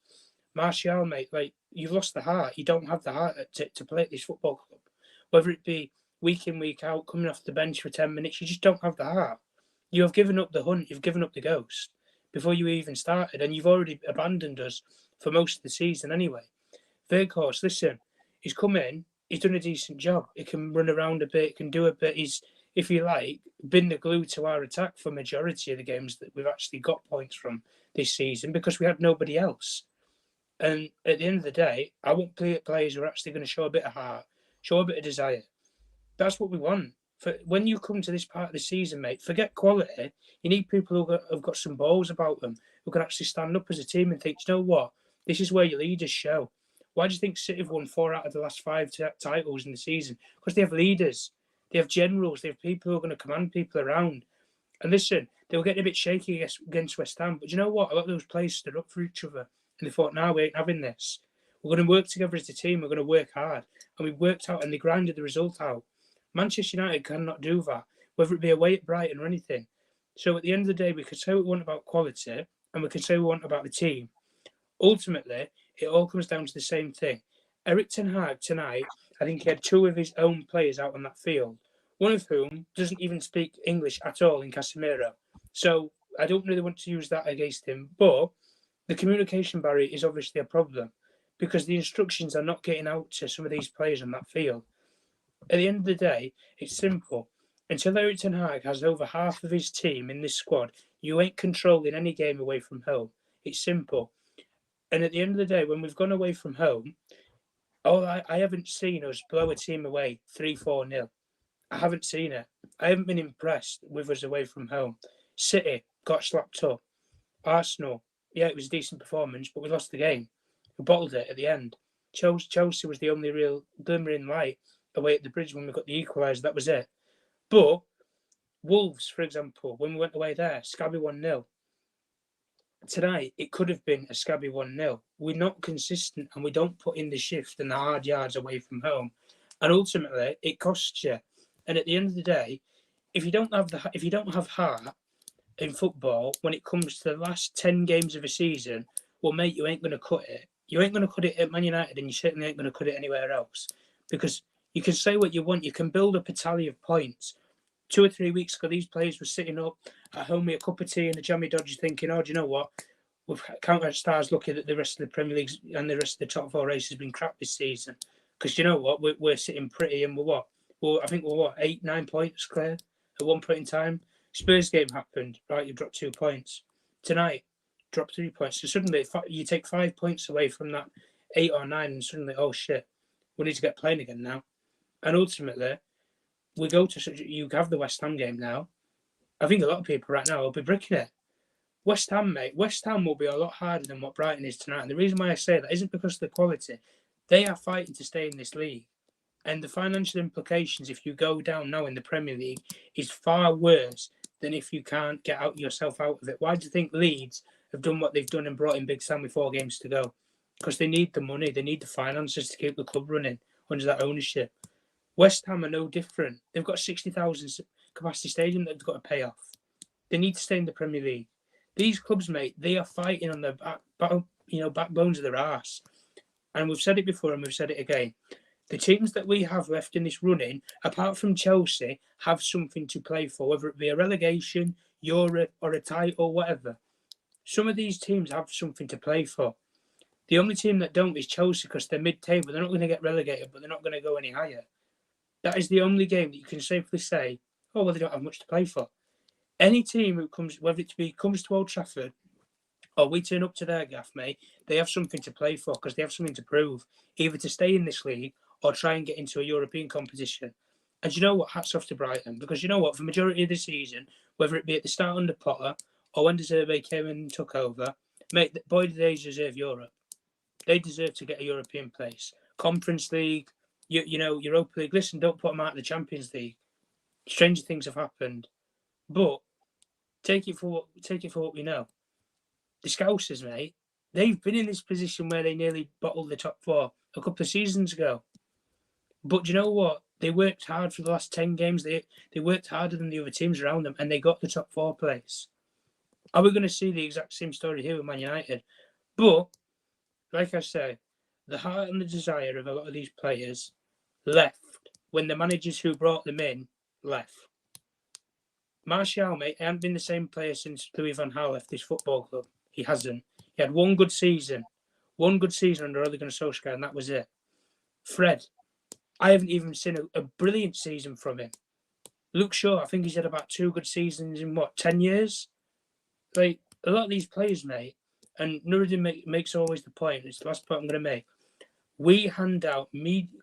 Martial, mate, like, you've lost the heart. You don't have the heart to play at this football club. Whether it be week in, week out, coming off the bench for 10 minutes, you just don't have the heart. You have given up the hunt. You've given up the ghost before you even started, and you've already abandoned us for most of the season anyway. Veghorst, listen, he's come in, he's done a decent job. He can run around a bit, he can do a bit. He's, if you like, been the glue to our attack for majority of the games that we've actually got points from this season because we had nobody else. And at the end of the day, I want players who are actually going to show a bit of heart, show a bit of desire. That's what we want. For when you come to this part of the season, mate, forget quality. You need people who have got some balls about them, who can actually stand up as a team and think, you know what, this is where your leaders show. Why do you think City have won 4 out of the last 5 titles in the season? Because they have leaders, they have generals, they have people who are going to command people around. And listen, they were getting a bit shaky against West Ham, but you know what? A lot of those players stood up for each other, and they thought, "No, we ain't having this. We're going to work together as a team. We're going to work hard." And we worked out, and they grinded the result out. Manchester United cannot do that, whether it be away at Brighton or anything. So at the end of the day, we can say what we want about quality, and we can say what we want about the team. Ultimately, it all comes down to the same thing. Erik ten Hag tonight, I think he had 2 of his own players out on that field, one of whom doesn't even speak English at all in Casemiro. So I don't really want to use that against him, but the communication barrier is obviously a problem because the instructions are not getting out to some of these players on that field. At the end of the day, it's simple. Until Erik ten Hag has over half of his team in this squad, you ain't controlling any game away from home. It's simple. And at the end of the day, when we've gone away from home, I haven't seen us blow a team away 3-4-0. I haven't seen it. I haven't been impressed with us away from home. City got slapped up. Arsenal, yeah, it was a decent performance, but we lost the game. We bottled it at the end. Chelsea was the only real glimmering light away at the bridge when we got the equaliser. That was it. But Wolves, for example, when we went away there, scabby 1-0. Tonight, it could have been a scabby 1-0. We're not consistent and we don't put in the shift and the hard yards away from home. And ultimately, it costs you. And at the end of the day, if you don't have heart in football when it comes to the last 10 games of a season, well, mate, you ain't going to cut it. You ain't going to cut it at Man United and you certainly ain't going to cut it anywhere else. Because you can say what you want. You can build up a tally of points. 2 or 3 weeks ago, these players were sitting up at home with a cup of tea and a jammy dodgy thinking, oh, do you know what? We've counted stars looking at the rest of the Premier League and the rest of the top 4 races has been crap this season. Because you know what? We're sitting pretty and we're what? Well, I think we're what? 8-9 points clear at one point in time. Spurs game happened, right? You dropped 2 points. Tonight, drop 3 points. So suddenly you take 5 points away from that 8 or 9 and suddenly, oh shit, we need to get playing again now. And ultimately, we go to you have the West Ham game now. I think a lot of people right now will be bricking it. West Ham, mate. West Ham will be a lot harder than what Brighton is tonight. And the reason why I say that isn't because of the quality. They are fighting to stay in this league. And the financial implications, if you go down now in the Premier League, is far worse than if you can't get yourself out of it. Why do you think Leeds have done what they've done and brought in Big Sam with 4 games to go? Because they need the money. They need the finances to keep the club running under that ownership. West Ham are no different. They've got a 60,000 capacity stadium that they've got to pay off. They need to stay in the Premier League. These clubs, mate, they are fighting on the backbones of their arse. And we've said it before and we've said it again. The teams that we have left in this running, apart from Chelsea, have something to play for, whether it be a relegation, Europe, or a title, whatever. Some of these teams have something to play for. The only team that don't is Chelsea because they're mid-table. They're not going to get relegated, but they're not going to go any higher. That is the only game that you can safely say, oh, well, they don't have much to play for. Any team who comes, whether it comes to Old Trafford or we turn up to their gaff, mate, they have something to play for because they have something to prove, either to stay in this league or try and get into a European competition. And you know what? Hats off to Brighton because you know what? For the majority of the season, whether it be at the start under Potter or when De Zerbi came and took over, mate, boy, do they deserve Europe. They deserve to get a European place. Conference League, Europa League. Listen, don't put them out of the Champions League. Stranger things have happened. But take it for what we know. The Scousers, mate, they've been in this position where they nearly bottled the top 4 a couple of seasons ago. But do you know what? They worked hard for the last 10 games. They worked harder than the other teams around them, and they got the top 4 place. Are we going to see the exact same story here with Man United? But, like I say, the heart and the desire of a lot of these players left when the managers who brought them in left. Martial, mate, he hasn't been the same player since Louis van Gaal left this football club. He hasn't. He had one good season under Ole Gunnar Solskjaer, and that was it. Fred, I haven't even seen a brilliant season from him. Luke Shaw, I think he's had about 2 good seasons in 10 years? Like, a lot of these players, mate, and Nuruddin makes always the point, it's the last point I'm going to make. We hand out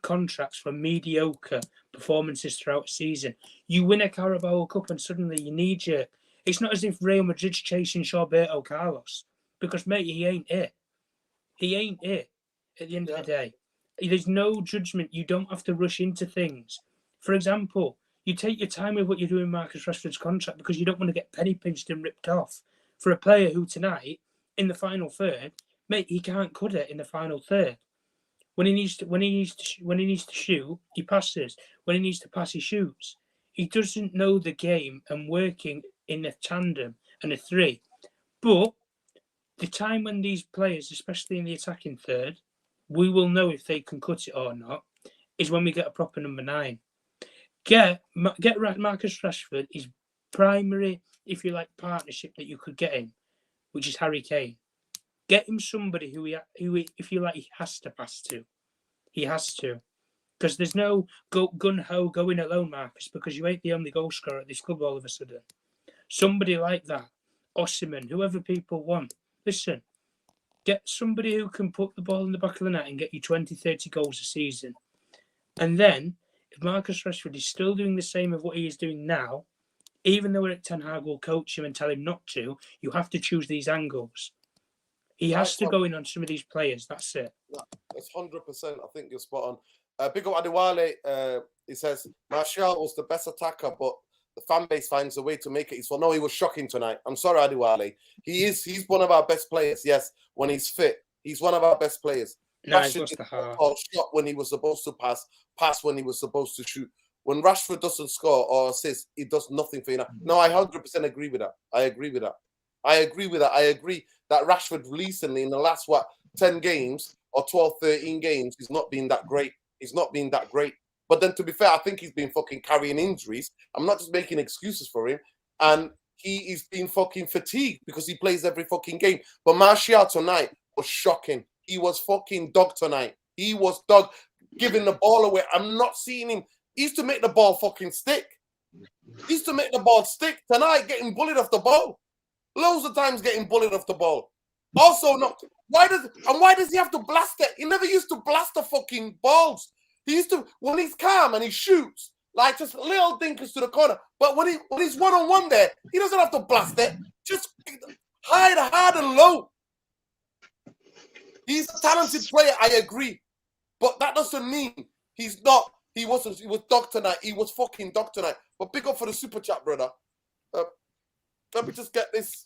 contracts for mediocre performances throughout a season. You win a Carabao Cup and suddenly you need you. It's not as if Real Madrid's chasing Roberto Carlos because, mate, he ain't it. He ain't it. at the end of the day. There's no judgment. You don't have to rush into things. For example, you take your time with what you're doing, Marcus Rashford's contract, because you don't want to get penny pinched and ripped off. For a player who tonight, in the final third, mate, he can't cut it in the final third. When he needs to shoot, he passes. When he needs to pass, he shoots. He doesn't know the game and working in a tandem and a three. But the time when these players, especially in the attacking third, we will know if they can cut it or not, is when we get a proper number 9. Get Marcus Rashford his primary, if you like, partnership that you could get him, which is Harry Kane. Get him somebody who if you like, he has to pass to. He has to. Because there's no gun-ho going alone, Marcus, because you ain't the only goal scorer at this club all of a sudden. Somebody like that, Osimhen, whoever people want. Listen, get somebody who can put the ball in the back of the net and get you 20, 30 goals a season. And then, if Marcus Rashford is still doing the same of what he is doing now, even though Eric Ten Hag will coach him and tell him not to, you have to choose these angles. He has to go in on some of these players. That's it. That's 100%. I think you're spot on. Big up Adewale. He says, Martial was the best attacker, but the fan base finds a way to make it useful. No, he was shocking tonight. I'm sorry, Adewale. He's one of our best players. Yes, when he's fit. He's one of our best players. No, he's lost the heart. Shot when he was supposed to pass when he was supposed to shoot. When Rashford doesn't score or assist, he does nothing for you now. No, I 100% agree with that. I agree that Rashford recently in the last 10 games or 12, 13 games, he's not been that great. But then to be fair, I think he's been fucking carrying injuries. I'm not just making excuses for him. And he is being fucking fatigued because he plays every fucking game. But Martial tonight was shocking. He was fucking dog tonight. He was dog giving the ball away. I'm not seeing him. He used to make the ball fucking stick. Tonight, getting bullied off the ball. Loads of times getting bullied off the ball. Also, not why does he have to blast it? He never used to blast the fucking balls. He used to, when he's calm and he shoots, like just little dinkers to the corner. But when he's one-on-one there, he doesn't have to blast it. Just hard and low. He's a talented player, I agree. But that doesn't mean he's not. He was dog tonight. He was fucking dog tonight. But big up for the super chat, brother. Let me just get this.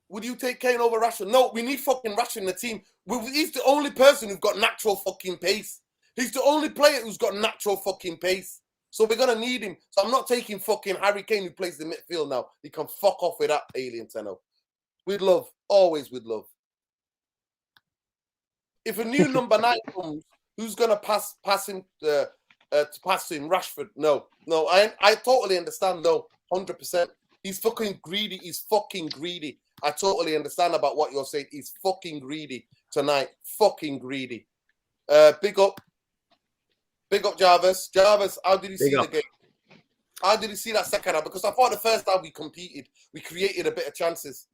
Would you take Kane over Rashford? No, we need fucking Rashford in the team. He's the only person who's got natural fucking pace. He's the only player who's got natural fucking pace. So we're going to need him. So I'm not taking fucking Harry Kane who plays the midfield now. He can fuck off with that alien tenor. With love. Always with love. If a new number 9 comes, who's going to pass him to him? Rashford? No. I totally understand. No, 100%. He's fucking greedy. I totally understand about what you're saying. He's fucking greedy tonight. Fucking greedy. Big up Jarvis. Jarvis, how did you see the game? How did you see that second half? Because I thought the first half we competed. We created a bit of chances.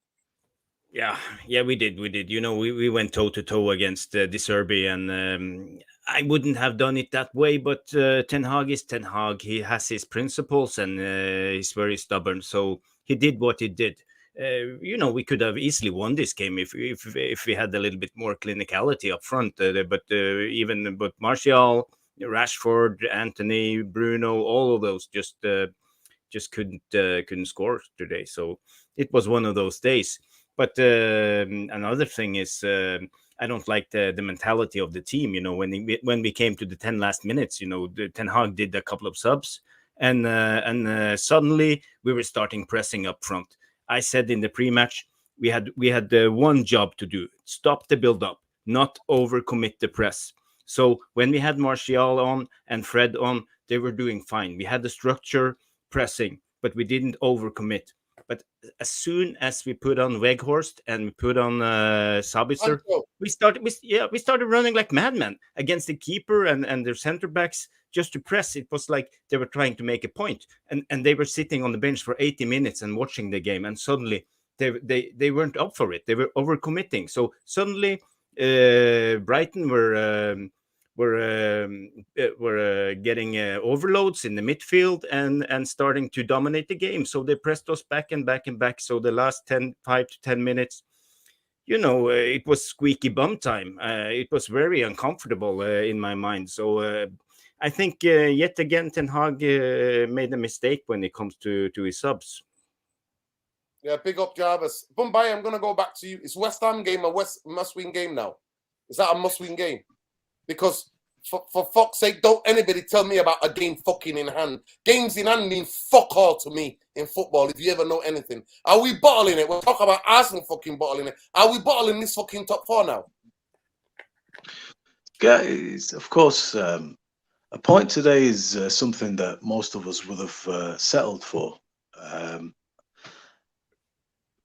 Yeah, we did. You know, we went toe-to-toe against De Zerbi, and I wouldn't have done it that way, but Ten Hag is Ten Hag. He has his principles, and he's very stubborn, so he did what he did. You know, we could have easily won this game if we had a little bit more clinicality up front, but Martial, Rashford, Anthony, Bruno, all of those just couldn't score today. So it was one of those days. But another thing is, I don't like the mentality of the team. You know, when we came to the 10 last minutes, you know, the Ten Hag did a couple of subs, and suddenly we were starting pressing up front. I said in the pre-match we had one job to do: stop the build-up, not overcommit the press. So when we had Martial on and Fred on, they were doing fine. We had the structure pressing, but we didn't overcommit. But as soon as we put on Weghorst and we put on Sabitzer, we started running like madmen against the keeper and their center backs just to press. It was like they were trying to make a point, and they were sitting on the bench for 80 minutes and watching the game, and suddenly they weren't up for it. They were overcommitting. So suddenly Brighton were were getting overloads in the midfield and starting to dominate the game. So they pressed us back and back and back. So the last 5 to 10 minutes, it was squeaky bum time. It was very uncomfortable in my mind. So I think yet again Ten Hag made a mistake when it comes to his subs. Yeah, big up Jarvis. Bombay, I'm going to go back to you. Is West Ham game a must-win game now? Is that a must-win game? Because for fuck's sake, don't anybody tell me about a game fucking in hand. Games in hand mean fuck all to me in football, if you ever know anything. Are we bottling it? We'll talk about Arsenal fucking bottling it. Are we bottling this fucking top four now? Guys, of course, a point today is something that most of us would have settled for.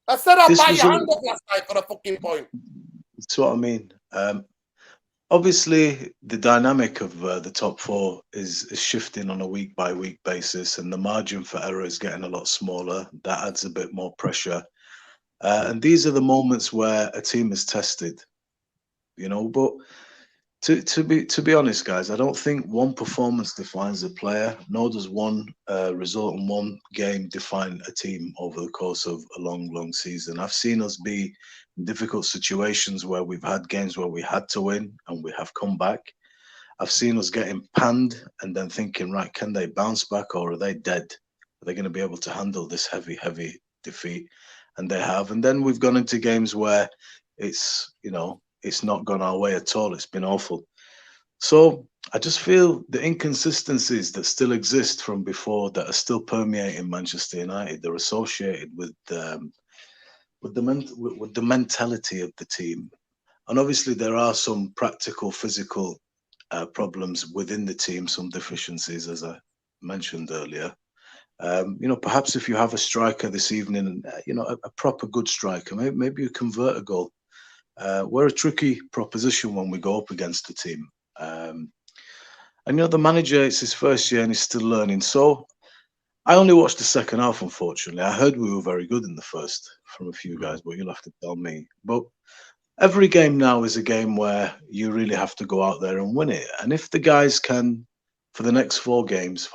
I said I'll This buy was your a- hand up last night for a fucking point. That's what I mean. Obviously, the dynamic of the top four is shifting on a week-by-week basis, and the margin for error is getting a lot smaller. That adds a bit more pressure. And these are the moments where a team is tested, But to be honest, guys, I don't think one performance defines a player, nor does one result in one game define a team over the course of a long season. I've seen us be in difficult situations where we've had games where we had to win and we have come back. I've seen us getting panned and then thinking, right, can they bounce back or are they dead? Are they going to be able to handle this heavy defeat? And they have. And then we've gone into games where it's not gone our way at all. It's been awful. So I just feel the inconsistencies that still exist from before that are still permeating Manchester United. They're associated with the mentality of the team. And obviously there are some practical, physical problems within the team, some deficiencies, as I mentioned earlier. Perhaps if you have a striker this evening, a proper good striker, maybe you convert a goal. We're a tricky proposition when we go up against the team. And the manager, it's his first year and he's still learning. So I only watched the second half, unfortunately. I heard we were very good in the first from a few guys, but you'll have to tell me. But every game now is a game where you really have to go out there and win it. And if the guys can, for the next 5 games,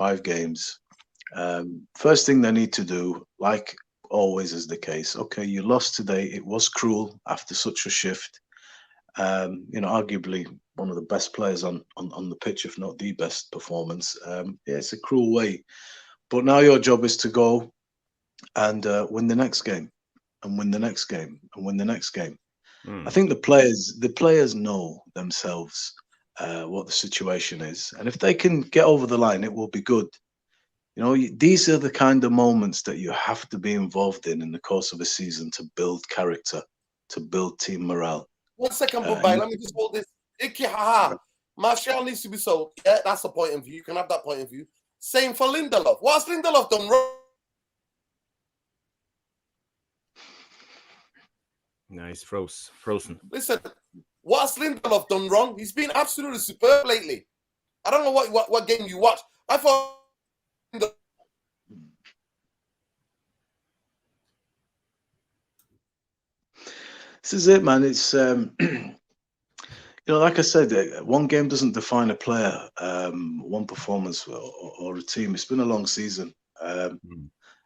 first thing they need to do, like always is the case, okay, you lost today. It was cruel after such a shift. Arguably one of the best players on the pitch, if not the best performance. It's a cruel way. But now your job is to go and win the next game and win the next game and win the next game. I think the players know themselves what the situation is. And if they can get over the line, it will be good. These are the kind of moments that you have to be involved in the course of a season to build character, to build team morale. 1 second, Bombay. Let me just hold this. Icky haha. Martial needs to be sold. Yeah, that's a point of view. You can have that point of view. Same for Lindelof. What's Lindelof done wrong? Nice, frozen. Listen, what's Lindelof done wrong? He's been absolutely superb lately. I don't know what game you watched. I thought. This is it, man. It's like I said, one game doesn't define a player, one performance or a team. It's been a long season, and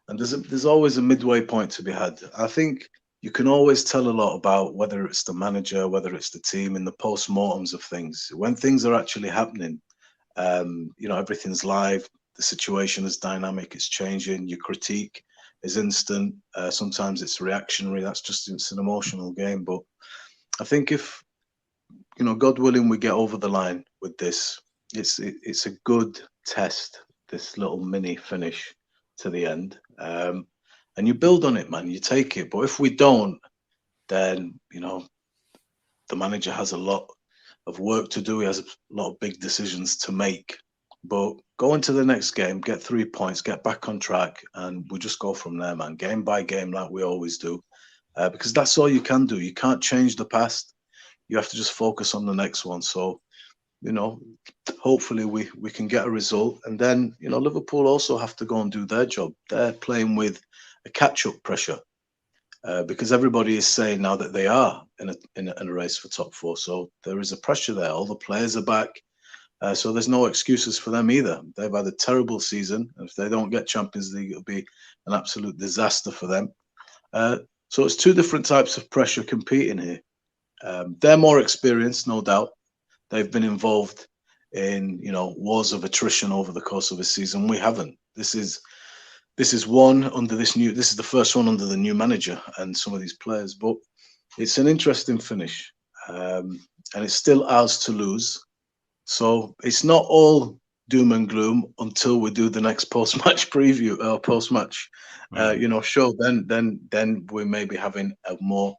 there's always a midway point to be had. I think you can always tell a lot about whether it's the manager, whether it's the team in the post-mortems of things. When things are actually happening, everything's live. The situation is dynamic. It's changing. Your critique is instant. Sometimes it's reactionary. It's an emotional game. But I think if, God willing, we get over the line with this, it's a good test, this little mini finish to the end. And you build on it, man. You take it. But if we don't, then, the manager has a lot of work to do. He has a lot of big decisions to make. But go into the next game, get 3 points, get back on track, and we just go from there, man. Game by game, like we always do. Because that's all you can do. You can't change the past. You have to just focus on the next one. So, hopefully we can get a result. And then, Liverpool also have to go and do their job. They're playing with a catch-up pressure because everybody is saying now that they are in a race for top 4. So there is a pressure there. All the players are back. So there's no excuses for them either. They've had a terrible season. If they don't get Champions League, it'll be an absolute disaster for them. So it's two different types of pressure competing here. They're more experienced, no doubt. They've been involved in, wars of attrition over the course of a season. We haven't. This is one under this is the first one under the new manager and some of these players. But it's an interesting finish, and it's still ours to lose. So it's not all doom and gloom until we do the next post-match preview or post-match, show. Then we may be having a more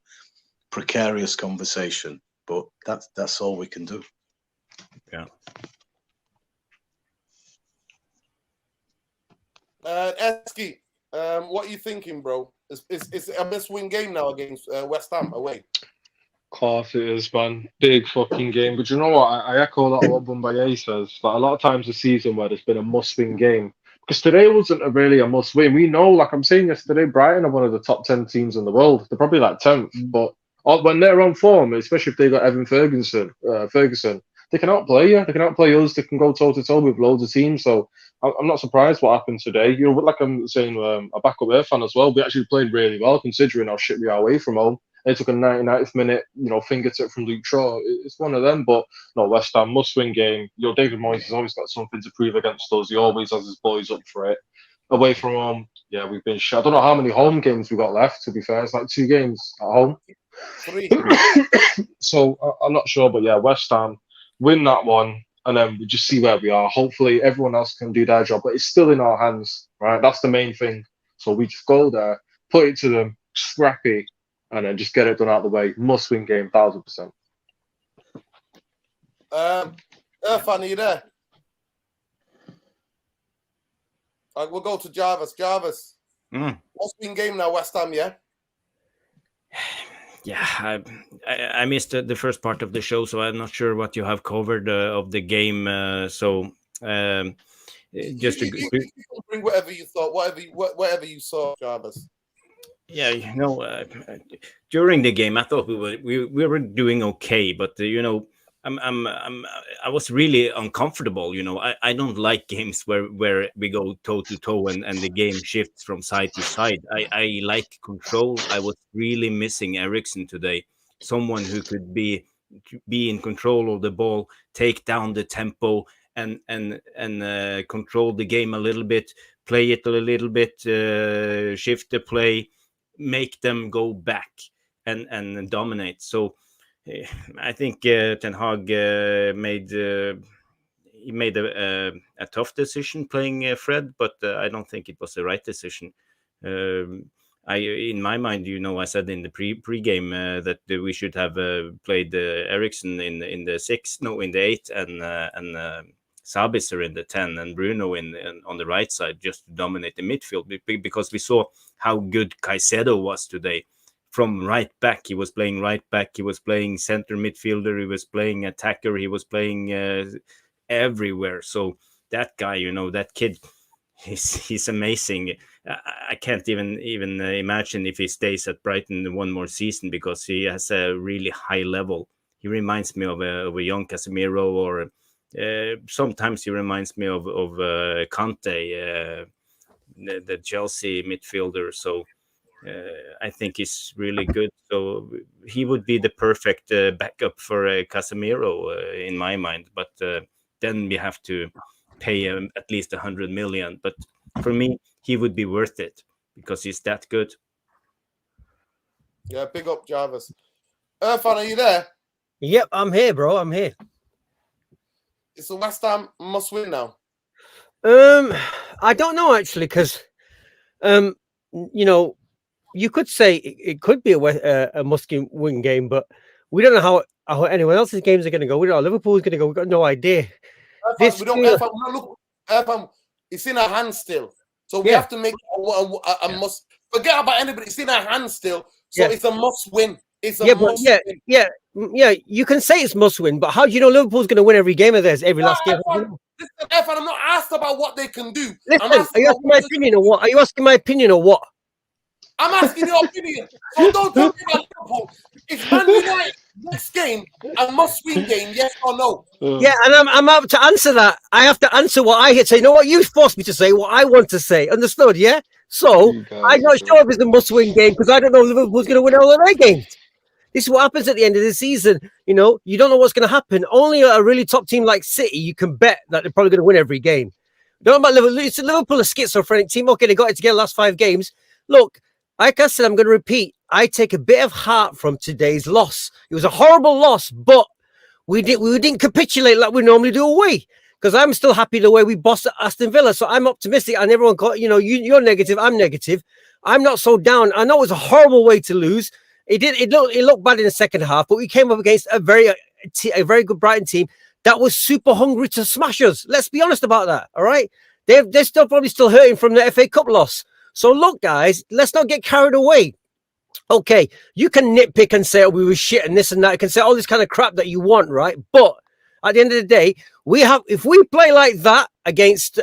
precarious conversation. But that's all we can do. Yeah. Eski, what are you thinking, bro? It's a must-win game now against West Ham away. Of course it is, man. Big fucking game. But you know what? I echo a lot of what Bumbaye says. Like, a lot of times this season where there's been a must-win game. Because today wasn't really a must-win. We know, like I'm saying yesterday, Brighton are one of the top 10 teams in the world. They're probably like 10th. But when they're on form, especially if they got Evan Ferguson, they can outplay you. They can outplay us. They can go toe-to-toe with loads of teams. So I'm not surprised what happened today. Like I'm saying, a backup Air fan as well. We actually played really well considering how shit we are away from home. They took a 99th minute, fingertip from Luke Shaw. It's one of them, but no, West Ham must-win game. David Moyes has always got something to prove against us. He always has his boys up for it. Away from home, yeah, we've been shot. I don't know how many home games we got left, to be fair. It's like 2 games at home. 3. So I'm not sure, but yeah, West Ham win that one, and then we just see where we are. Hopefully everyone else can do their job, but it's still in our hands, right? That's the main thing. So we just go there, put it to them, scrappy, and then just get it done out of the way. Must-win game, 1000%. Irfan, are you there? We'll go to Jarvis. Jarvis, must-win game now, West Ham, yeah? Yeah, I missed the first part of the show, so I'm not sure what you have covered of the game. Just you bring whatever you thought, whatever you saw, Jarvis. Yeah, during the game, I thought we were doing okay, but I was really uncomfortable. I don't like games where we go toe to toe and the game shifts from side to side. I like control. I was really missing Eriksen today. Someone who could be in control of the ball, take down the tempo, and control the game a little bit, play it a little bit, shift the play, make them go back and dominate. So I think Ten Hag made a tough decision playing Fred, but I don't think it was the right decision. In my mind, I said in the pre-game that we should have played Eriksen in the 8, and Sabitzer in the 10, and Bruno on the right side, just to dominate the midfield, because we saw how good Caicedo was today. From right back, he was playing right back, he was playing center midfielder, he was playing attacker, he was playing everywhere. So that guy, that kid, he's amazing. I can't even imagine if he stays at Brighton one more season, because he has a really high level. He reminds me of a young Casemiro, or sometimes he reminds me of Kante, the Chelsea midfielder. So I think he's really good. So he would be the perfect backup for Casemiro in my mind. But then we have to pay him at least 100 million. But for me, he would be worth it because he's that good. Yeah, big up Jarvis. Irfan, are you there? Yep, I'm here, bro. I'm here. It's a West Ham must win now. I don't know actually, because you could say it could be a must-win game, but we don't know how anyone else's games are going to go. We don't know how Liverpool's going to go. We've got no idea. Irfan, it's in our hands still. So we have to make a must. Forget about anybody. It's in our hands still. So it's a must win. It's a must win. Yeah. You can say it's must win, but how do you know Liverpool's going to win every game of theirs, every last game? Listen, Irfan, I'm not asked about what they can do. Listen, are you asking my opinion or what? Are you asking my opinion or what? I'm asking your opinion. So don't talk about Liverpool. It's Man United. Next game, a must-win game, yes or no? Yeah, and I'm up to answer that. I have to answer what I say. You know what? You forced me to say what I want to say. Understood? Yeah. So I'm not sure if it's a must-win game because I don't know if Liverpool's going to win all of their games. This is what happens at the end of the season. You know, you don't know what's going to happen. Only a really top team like City, you can bet that they're probably going to win every game. Don't about Liverpool. It's Liverpool, a schizophrenic team. Okay, they got it together last 5 games. Look, like I said, I'm going to repeat. I take a bit of heart from today's loss. It was a horrible loss, but we didn't capitulate like we normally do away. Because I'm still happy the way we bossed Aston Villa. So I'm optimistic, and everyone got, you know, you're negative, I'm negative. I'm not so down. I know it was a horrible way to lose. It looked bad in the second half, but we came up against a very good Brighton team that was super hungry to smash us. Let's be honest about that. All right, they're probably still hurting from the FA Cup loss. So look, guys, let's not get carried away. Okay, you can nitpick and say, oh, we were shit and this and that. You can say all this kind of crap that you want, right? But at the end of the day, if we play like that against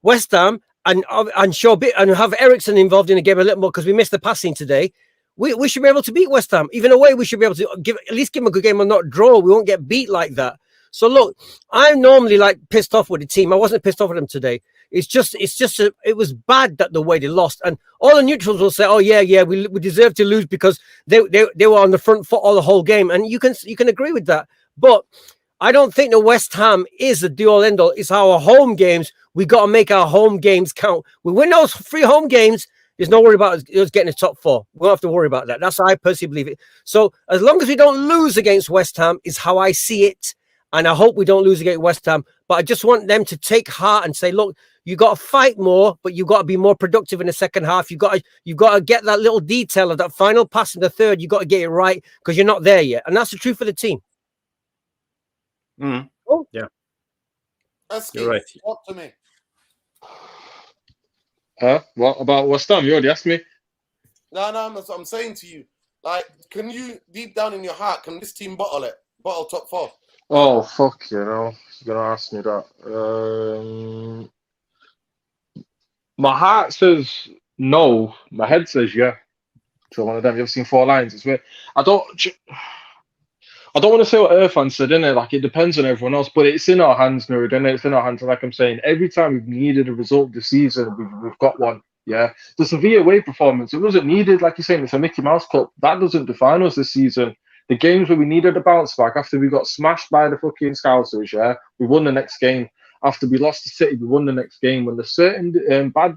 West Ham and have Ericsson involved in the game a little more because we missed the passing today, we should be able to beat West Ham. Even away, we should be able to at least give them a good game and not draw. We won't get beat like that. So look, I'm normally like pissed off with the team. I wasn't pissed off with them today. It was bad that the way they lost, and all the neutrals will say, "Oh yeah, we deserve to lose because they were on the front foot all the whole game," and you can agree with that. But I don't think the West Ham is the do-all end-all. It's our home games. We got to make our home games count. We win those 3 home games. There's no worry about us getting the top 4. We don't have to worry about that. That's how I personally believe it. So as long as we don't lose against West Ham is how I see it. And I hope we don't lose against West Ham. But I just want them to take heart and say, look, you got to fight more, but you got to be more productive in the second half. You got to get that little detail of that final pass in the third. You got to get it right because you're not there yet. And that's the truth for the team. Mm. Oh. Yeah. You're right. Talk to me. What about West Ham? You already asked me. No, that's what I'm saying to you. Like, can you, deep down in your heart, can this team bottle it? Bottle top 4? Oh, fuck, you know. You're going to ask me that. My heart says no. My head says yeah. So one of them. You've seen 4 lines. It's weird. I don't want to say what Irfan said, innit? Like, it depends on everyone else, but it's in our hands, Nurid, innit? It's in our hands. And like I'm saying, every time we've needed a result this season, we've got one. Yeah. The Sevilla away performance, it wasn't needed. Like you're saying, it's a Mickey Mouse Cup. That doesn't define us this season. The games where we needed a bounce back after we got smashed by the fucking Scousers, yeah, we won the next game. After we lost to City, we won the next game. When there's certain bad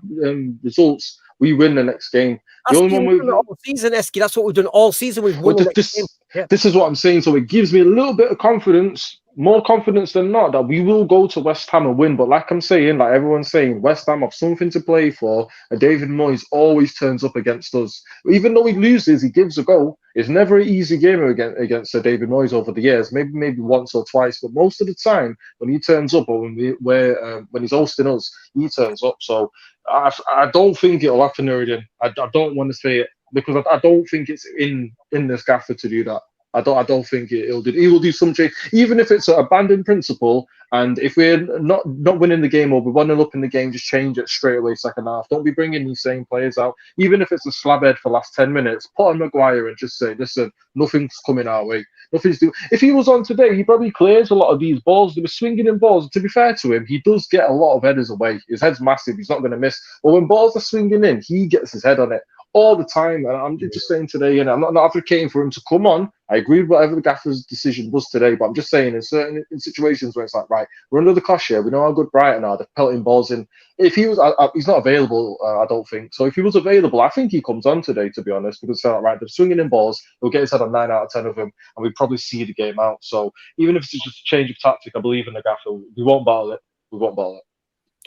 results, we win the next game. That's the only one all season, Eski. That's what we've done all season. We've won the next game. Yeah. This is what I'm saying. So it gives me a little bit of confidence, more confidence than not, that we will go to West Ham and win. But like I'm saying, like everyone's saying, West Ham have something to play for. And David Moyes always turns up against us. Even though he loses, he gives a go. It's never an easy game against David Moyes over the years. Maybe once or twice, but most of the time when he turns up, or when he's hosting us, he turns up. So I don't think it'll happen, Nuruddin. I don't want to say it because I don't think it's in this gaffer to do that. I don't think he'll do. He will do some change, even if it's an abandoned principle. And if we're not winning the game or we're 1-0 up in the game, just change it straight away second half. Don't be bringing these same players out. Even if it's a slabhead for the last 10 minutes, put on Maguire and just say, listen, nothing's coming our way. Nothing's doing. If he was on today, he probably clears a lot of these balls. They were swinging in balls. To be fair to him, he does get a lot of headers away. His head's massive. He's not going to miss. But when balls are swinging in, he gets his head on it all the time. And I'm just saying today, I'm not advocating for him to come on. I agree with whatever the gaffer's decision was today, but I'm just saying in situations where it's like, right, we're under the cosh here. We know how good Brighton are. They're pelting balls in. If he was, he's not available, I don't think. So if he was available, I think he comes on today, to be honest, because it's right, they're swinging in balls. He'll get his head on 9 out of 10 of them, and we'd probably see the game out. So even if it's just a change of tactic, I believe in the gaffer. We won't battle it. We won't battle it.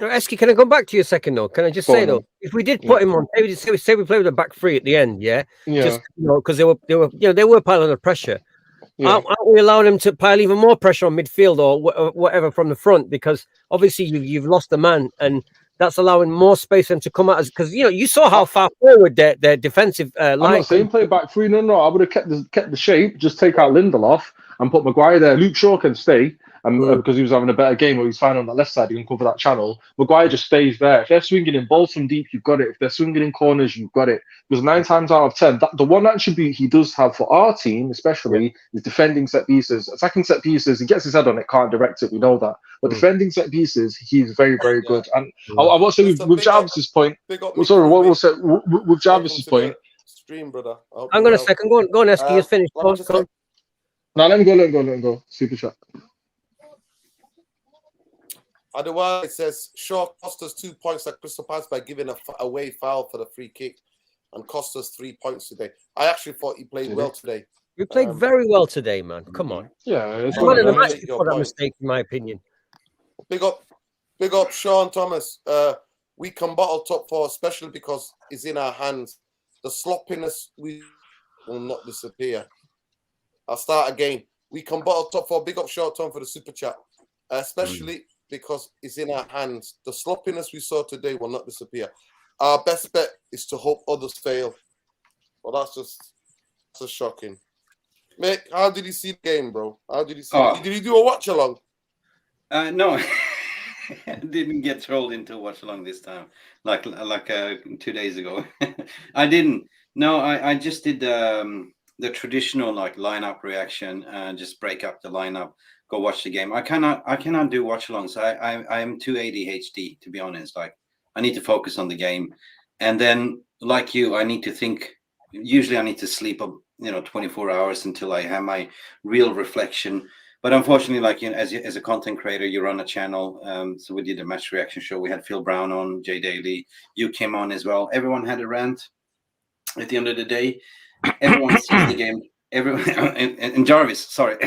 Eski, can I go back to you a second though? Can I just say though, if we did put him on, say we play with a back 3 at the end, just because they were piling under pressure. Yeah. Aren't we allowing them to pile even more pressure on midfield or whatever from the front? Because obviously you've lost a man, and that's allowing more space for them to come out. Because you saw how far forward their defensive line. I'm not saying play back 3. No. I would have kept the shape. Just take out Lindelof and put Maguire there. Luke Shaw can stay. and because he was having a better game, or he's fine on that left side, he can cover that channel. Maguire just stays there. If they're swinging in balls from deep, you've got it. If they're swinging in corners, you've got it. Because 9 times out of 10, the one attribute he does have for our team, especially, is defending set pieces. Attacking set pieces, he gets his head on it, can't direct it. We know that. But defending set pieces, he's very, very good. And I want to say with Jarvis's point. Sorry, what was it? With Jarvis's point. Stream, brother. I'm going to second. Go on, Esky. Just finish. Go on. No, let him go. Super chat. Otherwise, it says Shaw cost us 2 points at Crystal Palace by giving away foul for the free kick and cost us 3 points today. I actually thought he played well today. We played very well today, man. Come on. Yeah, it's one of the match before that mistake, in my opinion. Big up, Sean Thomas. We can bottle top 4, especially because it's in our hands. The sloppiness will not disappear. I'll start again. We can bottle top 4. Big up, Sean Tom, for the super chat, especially because it's in our hands. The sloppiness we saw today will not disappear. Our best bet is to hope others fail. Well, that's just shocking. Mick, how did you see the game, bro? How did you see it? Did you do a watch along? No, I didn't get trolled into a watch along this time, like 2 days ago. I didn't. No, I just did the traditional like lineup reaction and just break up the lineup, go watch the game. I cannot do watch alongs. I am too ADHD, to be honest. Like, I need to focus on the game, and then like you, I need to think. Usually, I need to sleep 24 hours until I have my real reflection. But unfortunately, like, as a content creator, you run a channel. So we did a match reaction show. We had Phil Brown on, Jay Daly. You came on as well. Everyone had a rant. At the end of the day, everyone sees the game. Everyone and Jarvis, sorry. So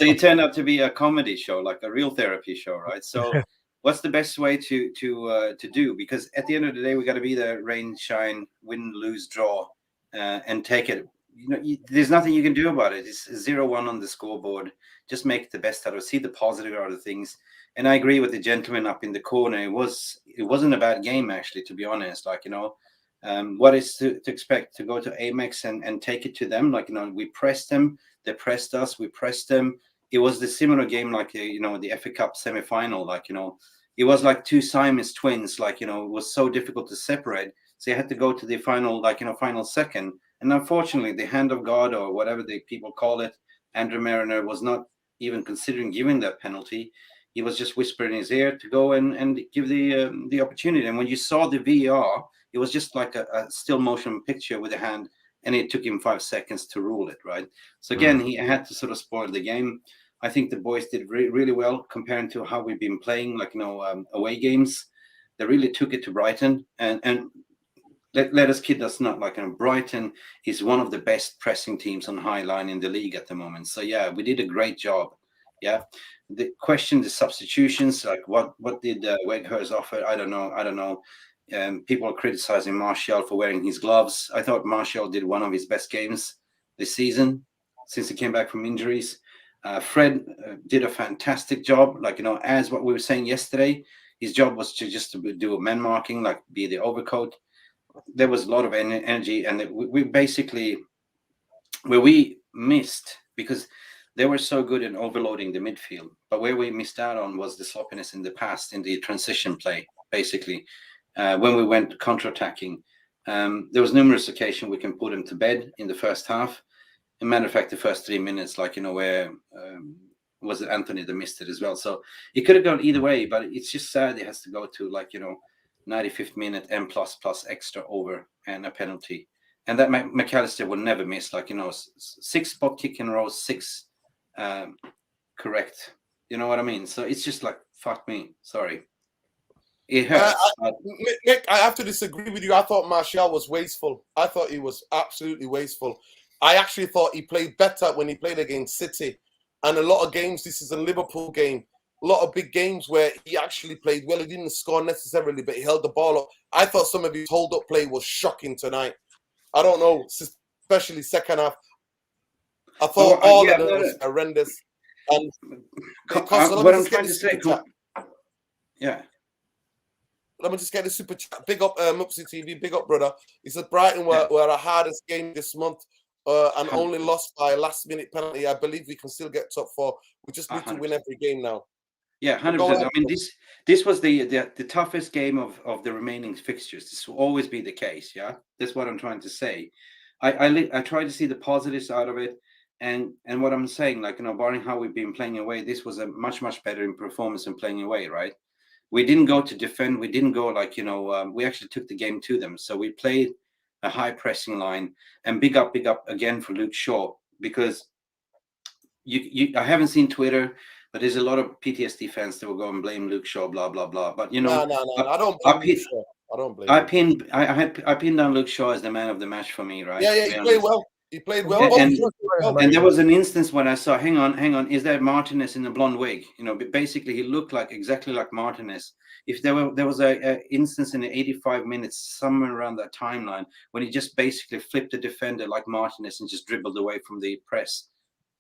it turned out to be a comedy show, like a real therapy show, right? So what's the best way to do? Because at the end of the day, we got to be the rain, shine, win, lose, draw, and take it. There's nothing you can do about it. It's 0-1 on the scoreboard. Just make the best out of it. See the positive out of things. And I agree with the gentleman up in the corner. It wasn't a bad game, actually, to be honest. Like, what is to expect? To go to Amex and take it to them? Like, we pressed them. They pressed us. We pressed them. It was the similar game, like, the FA Cup semi-final. Like, it was like two Siamese twins. Like, it was so difficult to separate. So you had to go to the final, final second. And unfortunately, the hand of God, or whatever the people call it, Andrew Mariner was not even considering giving that penalty. He was just whispering in his ear to go and give the opportunity. And when you saw the VAR, it was just like a still motion picture with a hand, and it took him 5 seconds to rule it, right? So again, he had to sort of spoil the game. I think the boys did really well comparing to how we've been playing, away games. They really took it to Brighton, and let us kid us not. Brighton is one of the best pressing teams on high line in the league at the moment. So yeah, we did a great job. Yeah, the substitutions, like what did Weghorst offer? I don't know. People are criticizing Martial for wearing his gloves. I thought Martial did one of his best games this season since he came back from injuries. Fred did a fantastic job. As what we were saying yesterday, his job was to do a man marking, like be the overcoat. There was a lot of energy, and we basically, where we missed, because they were so good in overloading the midfield, but where we missed out on was the sloppiness in the past, in the transition play, basically. When we went counter-attacking, there was numerous occasions we can put him to bed in the first half. As a matter of fact, the first 3 minutes, where was it Anthony that missed it as well. So it could have gone either way, but it's just sad it has to go to 95th minute and plus extra over and a penalty. And that McAllister would never miss, 6 spot kick in a row, 6 correct. You know what I mean? So it's just fuck me. Sorry. It hurts. Nick, I have to disagree with you. I thought Martial was wasteful. I thought he was absolutely wasteful. I actually thought he played better when he played against City. And a lot of games, this is a Liverpool game, a lot of big games where he actually played well. He didn't score necessarily, but he held the ball up. I thought some of his hold-up play was shocking tonight. I don't know, especially second half. I thought of it was horrendous. And what I'm trying to say, yeah. Let me just get the super chat. Big up, Mupsy TV. Big up, brother. He said Brighton were our hardest game this month. and only lost by a last-minute penalty, I believe we can still get top 4. We just need to win 100%. every game now. Yeah, 100%. I mean, this was the toughest game of the remaining fixtures. This will always be the case. Yeah, that's what I'm trying to say. I try to see the positives out of it, and what I'm saying, like, you know, barring how we've been playing away, this was a much better in performance than playing away. Right? We didn't go to defend. We didn't go like, you know, we actually took the game to them. So we played a high pressing line, and big up again for Luke Shaw, because I haven't seen Twitter, but there's a lot of PTSD fans that will go and blame Luke Shaw, blah blah blah. But you know, No, I don't blame Luke Shaw. I don't blame. I pinned down Luke Shaw as the man of the match for me, right? Yeah, he played well. He played well. And there was an instance when I saw, hang on, is that Martinez in the blonde wig? You know, basically he looked like exactly like Martinez. If there was a instance in the 85 minutes, somewhere around that timeline, when he just basically flipped the defender like Martinez and just dribbled away from the press.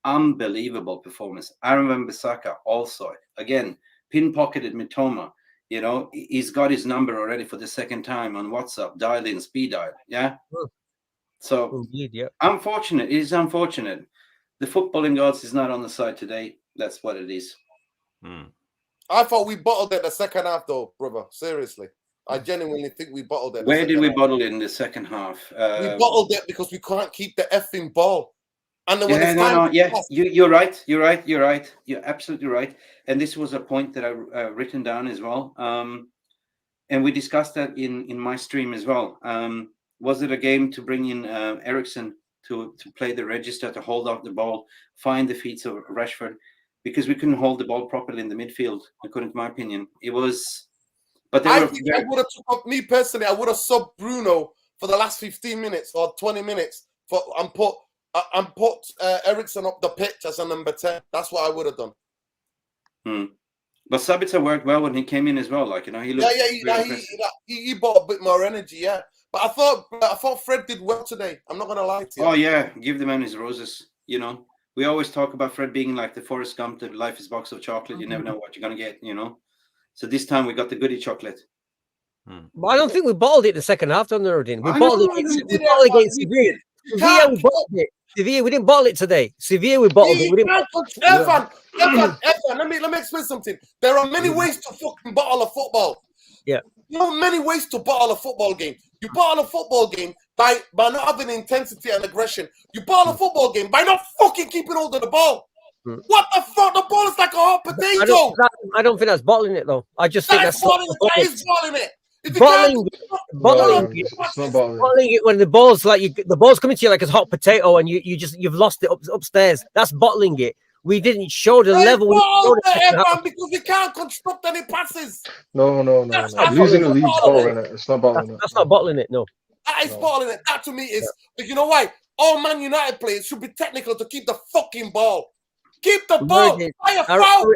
Unbelievable performance. Aaron Wan-Bissaka also, again, pin-pocketed Mitoma. You know, he's got his number already for the second time on WhatsApp, dial in, speed dial. Yeah. So, Indeed, yeah. unfortunate. It is unfortunate. The footballing gods is not on the side today. That's what it is. I thought we bottled it the second half, though, brother. Seriously. I genuinely think we bottled it. Where did we bottle it in the second half? We bottled it because we can't keep the effing ball. And then you're right. You're absolutely right. And this was a point that I written down as well. And we discussed that in my stream as well. Was it a game to bring in Ericsson to play the register, to hold up the ball, find the feet of Rashford? Because we couldn't hold the ball properly in the midfield, according to my opinion. It was, but I think I would have took up, me personally, I would have subbed Bruno for the last 15 minutes or 20 minutes and put Ericsson up the pitch as a number 10. That's what I would have done. But Sabitzer worked well when he came in as well. Like, you know, he looked he brought a bit more energy, yeah. But I thought Fred did well today. I'm not gonna lie to you. Oh yeah, give the man his roses. You know, we always talk about Fred being like the Forrest Gump, the life is box of chocolate. You never know what you're gonna get. You know, so this time we got the goodie chocolate. But I don't think we bottled it in the second half, done Nuruddin. We bottled it against Sevilla. Sevilla, we bottled it. Sevilla, we didn't bottle it today. Sevilla, we bottled it. We didn't. Evan, let me explain something. There are many ways to fucking bottle a football. Yeah. There are many ways to bottle a football game. You bottle a football game by not having intensity and aggression. You bottle a football game by not fucking keeping hold of the ball. What the fuck? The ball is like a hot potato. I don't think that's bottling it, though. I just think that's bottling it. That is bottling it. Bottling it when the ball's like the ball's coming to you like a hot potato and you've lost it upstairs. That's bottling it. We didn't show the level. Because we can't construct any passes. No. Losing a lead ball in it. It's not bottling it. That's not bottling it. No. That is bottling it. That to me is. But you know why? All Man United players should be technical to keep the fucking ball. Keep the ball. By a foul.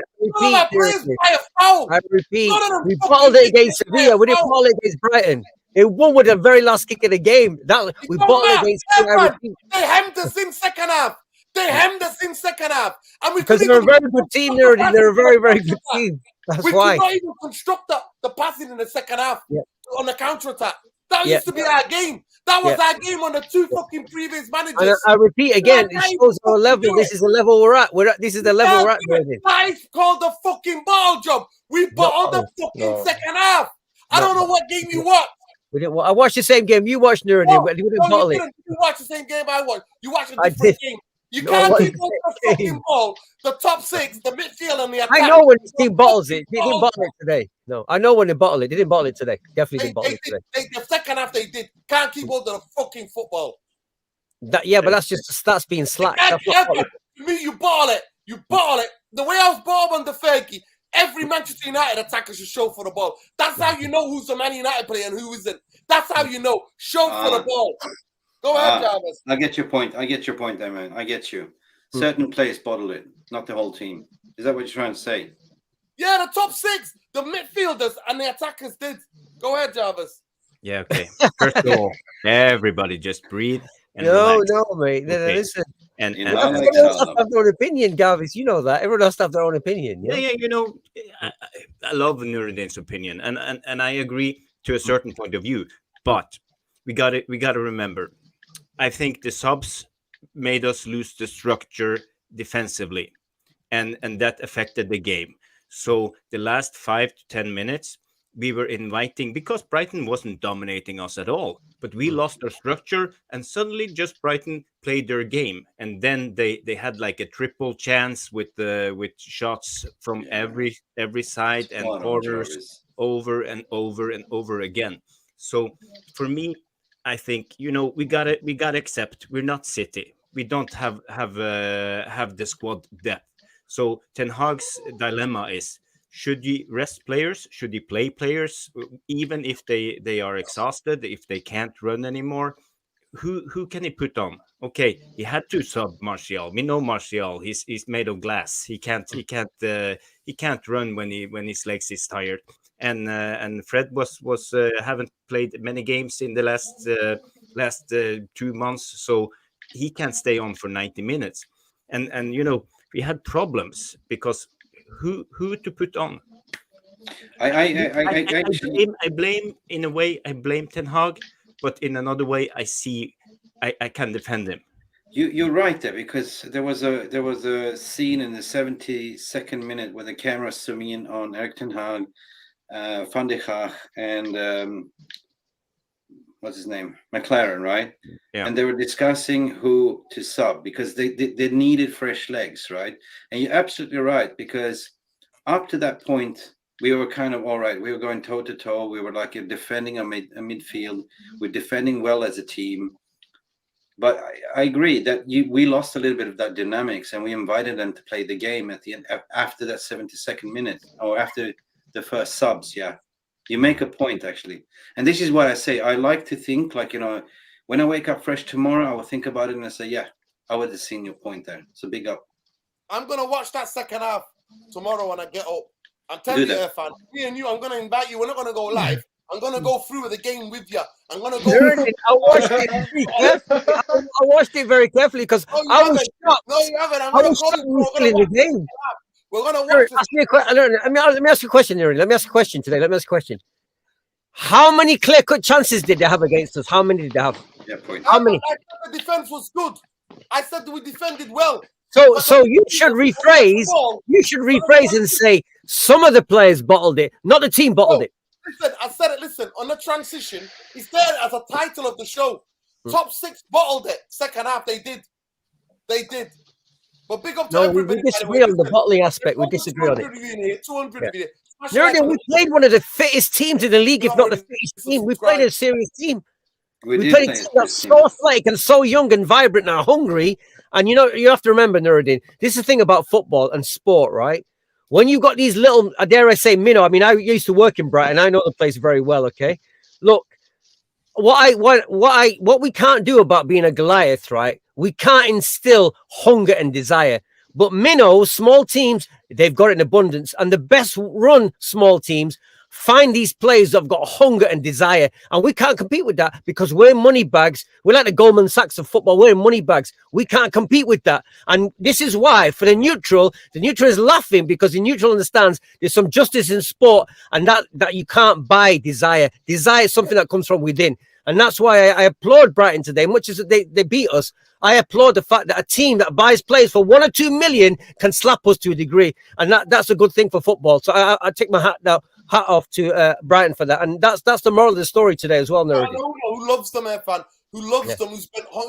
I repeat. We bottled it against Sevilla. We didn't bottle it against Brighton. It won with the very last kick of the game. We bottled it against Sevilla. They hemmed us in second half. And because they're a very good team, they're a very, very good team. That's why. We could not even construct the passing in the second half on the counter attack. That used to be our game. That was our game on the two fucking previous managers. And I repeat again, it shows our level. This is the level we're at. This is the level we're at. That is called the fucking ball job. We bottled the fucking second half. I don't know what game you watched. We didn't. I watched the same game you watched, Nuruddin. We didn't bottle it. You watched the same game I watched. You watched a different game. You can't keep on the fucking ball. The top six, the midfield, and the attack. I know when the team bottles it. They didn't bottle it today. No, I know when they bottle it. They didn't bottle it today. Definitely didn't bottle it today. The second half they did. Can't keep hold of the fucking football. But that's just the stats being slack. To me, you bottle it. The way I was brought up on the Fergie, every Manchester United attacker should show for the ball. That's how you know who's a Man United player and who isn't. That's how you know. Show for the ball. Go ahead, Jarvis. I get your point. There, man. I get you. Certain players bottle it, not the whole team. Is that what you're trying to say? Yeah, the top six, the midfielders and the attackers did. Go ahead, Jarvis. Yeah, okay. First of all, everybody just breathe. And no, mate. No, listen. And everyone else has to have their own opinion, Jarvis. You know that. Everyone else has to have their own opinion. Yeah. You know, I love Nuruddin's opinion, and I agree to a certain point of view. But we got to remember. I think the subs made us lose the structure defensively, and that affected the game. So the last 5 to 10 minutes, we were inviting, because Brighton wasn't dominating us at all, but we lost our structure, and suddenly just Brighton played their game, and then they had like a triple chance with shots from every side and Spot on, corners, Jarvis. over and over and over again. So for me, I think, we gotta accept we're not City. We don't have the squad depth. So Ten Hag's dilemma is: should you rest players? Should you play players even if they are exhausted, if they can't run anymore? Who can he put on? Okay, he had to sub Martial. We know Martial. He's made of glass. He can't run when his legs is tired. And Fred was haven't played many games in the last 2 months, so he can't stay on for 90 minutes. And we had problems because who to put on. I blame in a way. I blame Ten Hag, but in another way, I can defend him. You're right there, because there was a scene in the 72nd minute where the camera zoom in on Erik Ten Hag, Van de Gaag, and what's his name, McLaren, right? Yeah. And they were discussing who to sub because they needed fresh legs, right? And you're absolutely right, because up to that point we were kind of all right. We were going toe to toe. We were like defending a midfield. We're defending well as a team. But I agree that we lost a little bit of that dynamics, and we invited them to play the game at the end after that 72nd minute, or after the first subs. Yeah, you make a point, actually. And this is what I say. I like to think like, when I wake up fresh tomorrow, I will think about it and I say, yeah, I would have seen your point there. So big up. I'm going to watch that second half tomorrow when I get up. I'm telling you, Irfan, me and you, I'm going to invite you. We're not going to go live. I'm going to go through the game with you. I'm going to go. I watched it very carefully. I watched it very carefully because I was shocked. No, you haven't. I was shocked we were still in the game. We're going to watch Let me ask you a question, Aaron. Let me ask you a question today. Let me ask you a question. How many clear-cut chances did they have against us? How many did they have? Yeah, point. How many? I said the defense was good. I said we defended well. So you should rephrase. You should rephrase and say some of the players bottled it, not the team bottled it. Listen, I said it. Listen, on the transition, it's there as a title of the show. Top 6 bottled it. Second half, they did. But big up to everybody. We disagree on the bottling aspect. We disagree on it. 200 of it. We played one of the fittest teams in the league, if not the fittest team. We played a serious team. We played a team that's so athletic and so young and vibrant and hungry. And you have to remember, Nuruddin, this is the thing about football and sport, right? When you've got these little, dare I say, minnow. I mean, I used to work in Brighton. I know the place very well. Okay, look, what we can't do about being a Goliath, right? We can't instill hunger and desire. But minnows, small teams, they've got it in abundance, and the best run small teams find these players that have got hunger and desire, and we can't compete with that because we're money bags. We're like the Goldman Sachs of football. We're money bags. We can't compete with that, and this is why for the neutral is laughing, because the neutral understands there's some justice in sport, and that you can't buy desire. Desire is something that comes from within, and that's why I applaud Brighton today. Much as they beat us, I applaud the fact that a team that buys players for 1 or 2 million can slap us to a degree, and that's a good thing for football. So I take my hat off to Brighton for that, and that's the moral of the story today as well. I know who loves them, Irfan, who loves them, who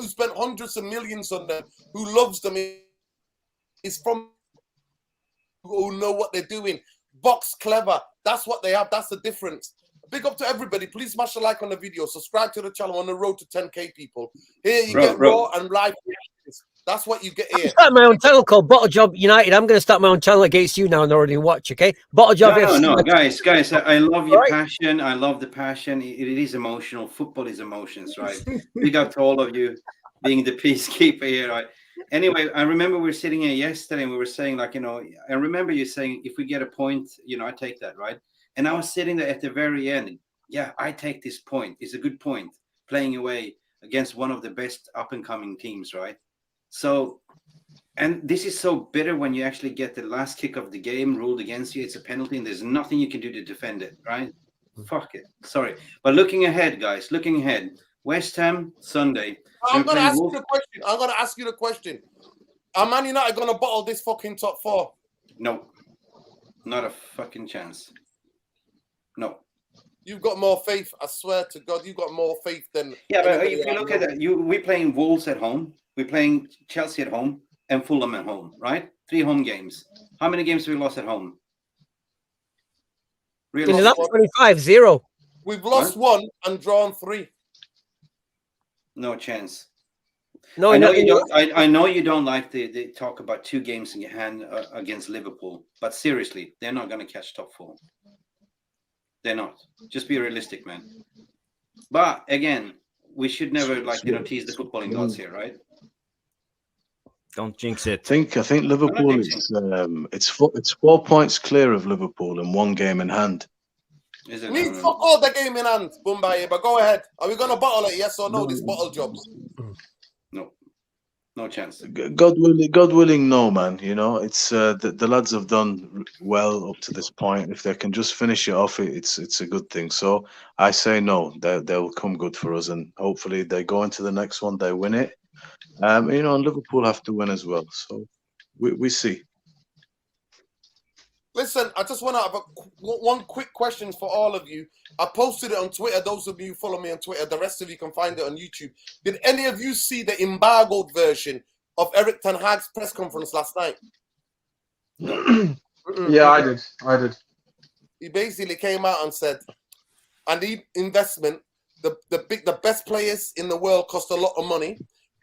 spent hundreds of millions on them, who loves them is from who know what they're doing. Box clever, that's what they have. That's the difference. Big up to everybody. Please smash a like on the video. Subscribe to the channel on the road to 10K, people. Here you get raw and live reactions. That's what you get here. I'm starting my own channel called Bottle Job United. I'm going to start my own channel against you now and already watch, okay? Bottle Job. No, guys, I love your passion. I love the passion. It is emotional. Football is emotions, right? Big up to all of you being the peacekeeper here, right? Anyway, I remember we were sitting here yesterday and we were saying, like, I remember you saying, if we get a point, I take that, right? And I was sitting there at the very end. Yeah, I take this point. It's a good point. Playing away against one of the best up-and-coming teams, right? So, and this is so bitter when you actually get the last kick of the game ruled against you. It's a penalty, and there's nothing you can do to defend it, right? Fuck it. Sorry. But looking ahead, guys, West Ham Sunday. I'm We're going to playing ask you Wolves. the question. I'm going to ask you the question. Are Man United going to bottle this fucking top four? No, not a fucking chance. No. You've got more faith. I swear to God, you've got more faith than. Yeah, but anybody if you I look know. at that, we're playing Wolves at home, we're playing Chelsea at home, and Fulham at home, right? 3 home games. How many games have we lost at home? In the Realistically, last 25-0. We've lost one and drawn 3. no chance. No, I know in you the- don't. I know you don't like the talk about 2 games in your hand against Liverpool, but seriously, they're not going to catch top 4. They're not. Just be realistic, man. But again, we should never tease the footballing gods here, right? Don't jinx it. I think Liverpool is it's 4 points clear of Liverpool and 1 game in hand. Is it? Need fuck all the game in hand, Boombaye, but go ahead. Are we going to bottle it, yes or no, this bottle jobs? No chance. God willing, no, man. You know, it's the lads have done well up to this point. If they can just finish it off, it's a good thing. So I say no. They'll come good for us, and hopefully they go into the next one, they win it. You know, and Liverpool have to win as well. So we see. Listen, I just want to have one quick question for all of you. I posted it on Twitter. Those of you who follow me on Twitter, the rest of you can find it on YouTube. Did any of you see the embargoed version of Eric Ten Hag's press conference last night? Yeah, I did. He basically came out and said, "I need investment. The best players in the world cost a lot of money.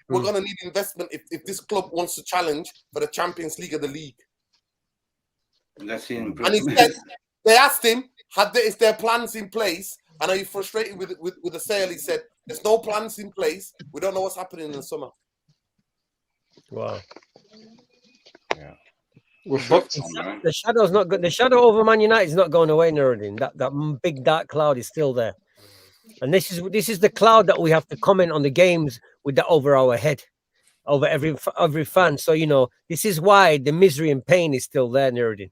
We're going to need investment if this club wants to challenge for the Champions League of the league." That's in. And he said, they asked him, is there plans in place? And are you frustrated with the sale? He said, there's no plans in place. We don't know what's happening in the summer. wow. Yeah. We're fucked. The shadow's not good. The shadow over Man United is not going away, Nuruddin. That big dark cloud is still there. And this is the cloud that we have to comment on the games with that over our head, over every fan. So, you know, this is why the misery and pain is still there, Nuruddin.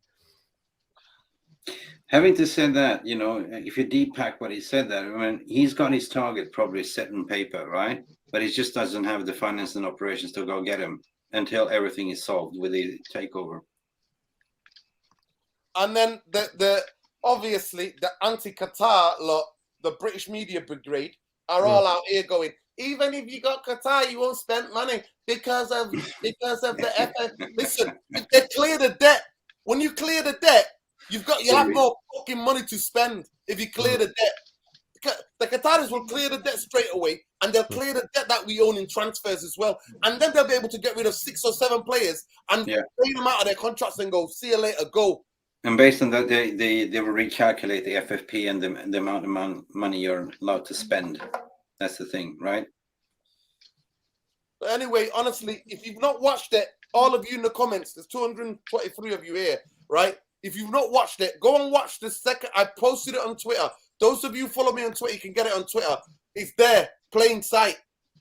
Having to say that, you know, if you depack what he said there, I mean, he's got his target probably set on paper, right? But he just doesn't have the finance and operations to go get him until everything is solved with the takeover. And then the obviously the anti-Qatar lot, the British media brigade, are all out here going, even if you got Qatar, you won't spend money because of the FA. Listen, if they clear the debt, when you clear the debt, you'll have more fucking money to spend if you clear the debt. The Qataris will clear the debt straight away, and they'll clear the debt that we own in transfers as well. And then they'll be able to get rid of 6 or 7 players and pay them out of their contracts and go, see you later, go. And based on that, they will recalculate the FFP and the amount of money you're allowed to spend. That's the thing, right? But anyway, honestly, if you've not watched it, all of you in the comments, there's 223 of you here, right? If you've not watched it, go and watch the second. I posted it on Twitter. Those of you who follow me on Twitter, you can get it on Twitter. It's there, plain sight.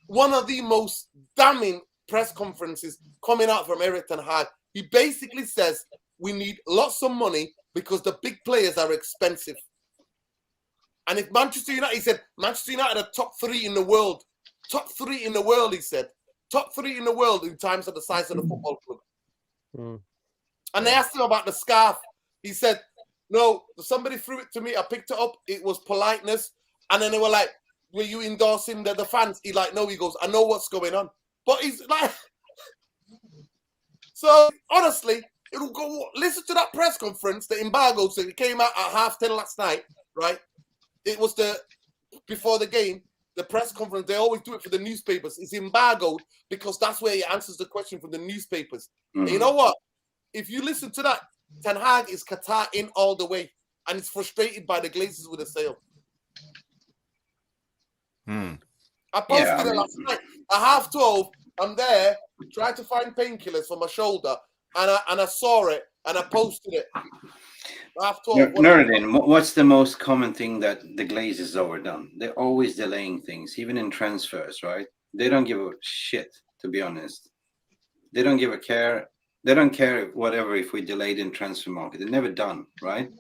One of the most damning press conferences coming out from Eric Ten Hag. He basically says we need lots of money because the big players are expensive. And if Manchester United, he said, Manchester United are top 3 in the world. Top 3 in the world, he said. Top 3 in the world in terms of the size of the football club. And they asked him about the scarf. He said, no, somebody threw it to me. I picked it up. It was politeness. And then they were like, were you endorsing the fans? He like, no, he goes, I know what's going on. But he's like, so honestly, it'll go, listen to that press conference, the embargo. So it came out at 10:30 last night, right? It was before the game, the press conference. They always do it for the newspapers. It's embargoed because that's where he answers the question from the newspapers. And you know what? If you listen to that, Ten Hag is Qatar in all the way, and it's frustrated by the Glazers with the sale. I posted it last night at 12:30. I'm there trying to find painkillers for my shoulder, and I saw it and I posted it. At 12:30. Nuruddin, what's the most common thing that the Glazers overdone? They're always delaying things, even in transfers, right? They don't give a shit, to be honest. They don't give a care. They don't care whatever if we delayed in transfer market. They're never done, right?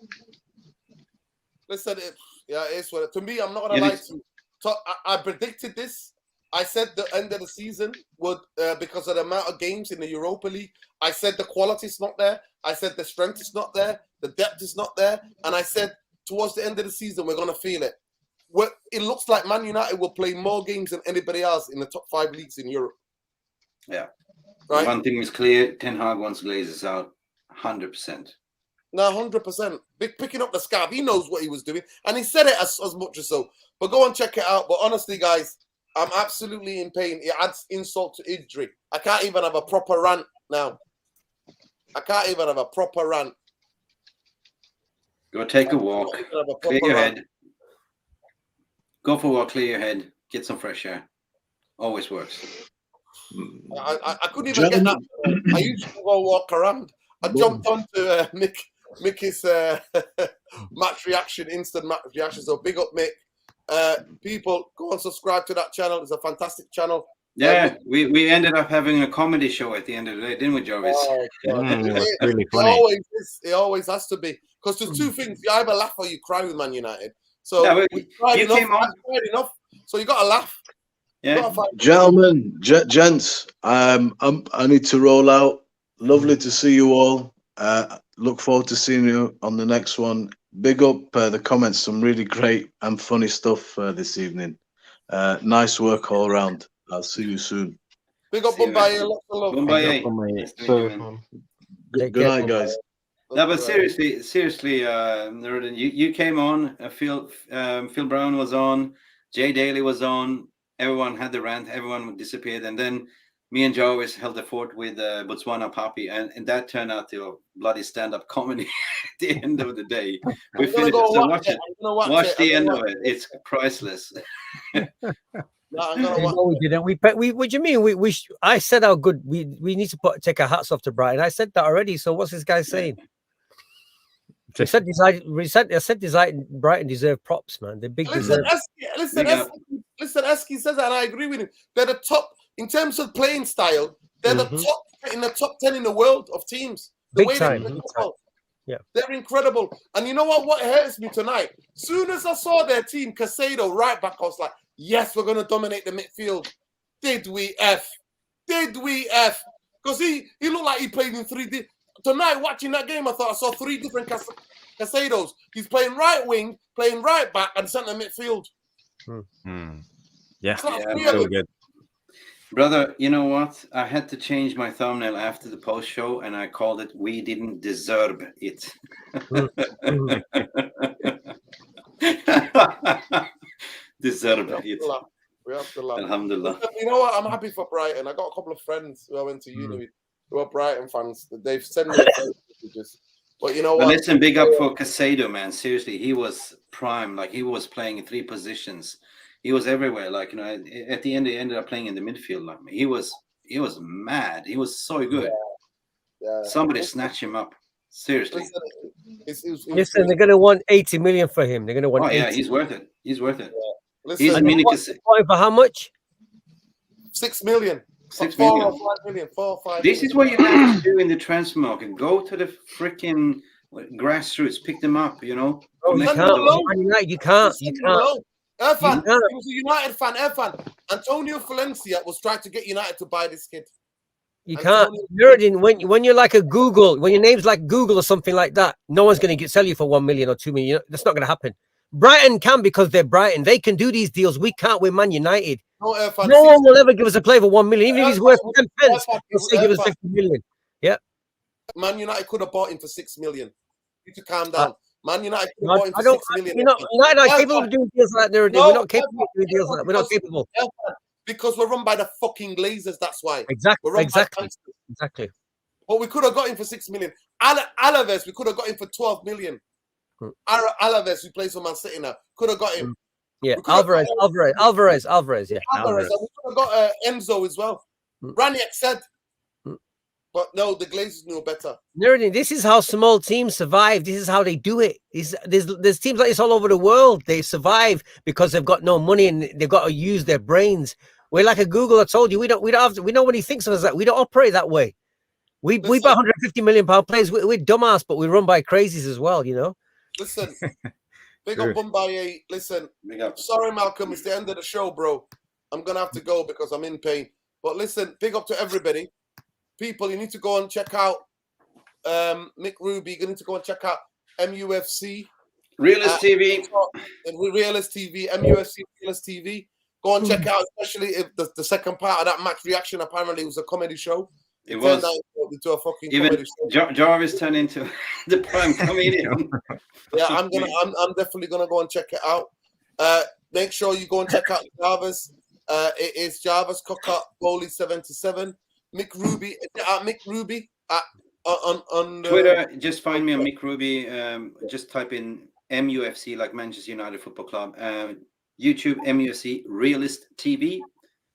Listen, it's what to me. I'm not gonna lie to you. I predicted this. I said the end of the season would, because of the amount of games in the Europa League. I said the quality is not there. I said the strength is not there. The depth is not there. And I said towards the end of the season, we're going to feel it. It looks like Man United will play more games than anybody else in the top 5 leagues in Europe. Yeah. Right? One thing is clear. Ten Hag wants Glazers out 100%. No, 100%. Picking up the scab. He knows what he was doing. And he said it as much as so. But go and check it out. But honestly, guys, I'm absolutely in pain. It adds insult to injury. I can't even have a proper rant now. I can't even have a proper rant. Go take a walk. Clear your head. Go for a walk, clear your head. Get some fresh air. Always works. I couldn't even get I used to go walk around. I jumped onto Mickey's match reaction, instant match reaction. So big up, Mick. People, go and subscribe to that channel. It's a fantastic channel. Yeah, we ended up having a comedy show at the end of the day, didn't we, Jarvis? Oh, It was really funny. It always has to be. Because there's two things. You either laugh or you cry with Man United. So Yeah, we cried you enough. came on. I cried enough. So you got to laugh. Yeah. Gentlemen, gents, I need to roll out. Lovely to see you all. Look forward to seeing you on the next one. Big up the comments, some really great and funny stuff this evening. Nice work all around. I'll see you soon. Big up Bombay. Lots of love. Bombay. So, Good night, guys. No, but seriously, Nuruddin, you came on. Phil Brown was on. Jay Daly was on. Everyone had the rant. Everyone disappeared, and then me and Jarvis held the fort with Botswana Papi, and that turned out to a bloody stand-up comedy at the end of the day. We finished it. So watch it. Watch the end of it. It's priceless. No, we didn't. What do you mean? I said how good we need to take our hats off to Brighton. I said that already. So what's this guy saying? I said Brighton deserve props, man. The big deserve. Listen, Eski says that, and I agree with him. They're the top in terms of playing style. They're the top in the top 10 in the world of teams. The Big time. Yeah, they're incredible. And you know what? What hurts me tonight? Soon as I saw their team, Casado right back, I was like, yes, we're going to dominate the midfield. Did we F? Because he looked like he played in 3D. Tonight, watching that game, I thought I saw 3 different Casados. He's playing right wing, playing right back, and centre midfield. Yeah, so good. Brother, you know what? I had to change my thumbnail after the post show, and I called it "We Didn't Deserve It." Deserve it. We have to laugh. Alhamdulillah. You know what? I'm happy for Brighton. I got a couple of friends who I went to uni with who are Brighton fans. They've sent me messages. But you know what? Listen, big up for Casado, man. Seriously, he was prime. Like, he was playing in 3 positions. He was everywhere. Like, you know, at the end, he ended up playing in the midfield. Like, he was mad. He was so good. Yeah. Somebody snatch him up. Seriously. Listen, they're going to want 80 million for him. They're going to want. Oh yeah, 80. he's worth it. He's worth it. Yeah. He's Listen, a mini for how much? 6 million. 6 4 million. or 5 million. 4 or 5 This is what you have to do in the transfer market. Go to the freaking grassroots, pick them up. You know. Oh, you can't. You can't. Irfan, he was a United fan. Irfan, Antonio Valencia was trying to get United to buy this kid. You can't. When you're like a Google, when your name's like Google or something like that, no one's going to sell you for 1 million or 2 million. That's not going to happen. Brighton can because they're Brighton. They can do these deals. We can't. We're Man United. No, Irfan, no one will ever give us a player for 1 million, even if he's worth 10 pence. They'll say give us 50 million. Yeah. Man United could have bought him for 6 million. You need to calm down. Man United could have bought him for 6 million. United are capable of doing deals like that. We're not capable of doing deals like that. We're not capable. Because we're run by the fucking Glazers, that's why. Exactly. But we could have got him for 6 million. Alaves, we could have got him for 12 million. Alaves, who plays for Man City now, could have got him. Yeah, Alvarez, yeah. Alvarez. We could have got Enzo as well. Ranić said. But no, the Glazers knew better. This is how small teams survive. This is how they do it. There's teams like this all over the world. They survive because they've got no money and they've got to use their brains. We're like a Google. I told you, we don't have. We know when he thinks of us that we don't operate that way. We buy 150 million pound players. We're dumbass, but we run by crazies as well. You know. Listen, Big up Bombay. Listen, Big up. sorry, Malcolm, it's the end of the show, bro. I'm going to have to go because I'm in pain. But listen, big up to everybody. People, you need to go and check out Mick Ruby. You need to go and check out MUFC. Realist TV. Realist TV, MUFC Realist TV. Go and check out, especially if the second part of that match reaction apparently was a comedy show. It was. Into a fucking Even comedy show. Jarvis turned into the prime comedian. Yeah, I'm definitely gonna go and check it out. Make sure you go and check out Jarvis. It is Jarvis Cocker Bowley 77. Mick Ruby Mick Ruby on Twitter. Just find me on Mick Ruby. Just type in MUFC like Manchester United Football Club. YouTube MUFC Realist TV.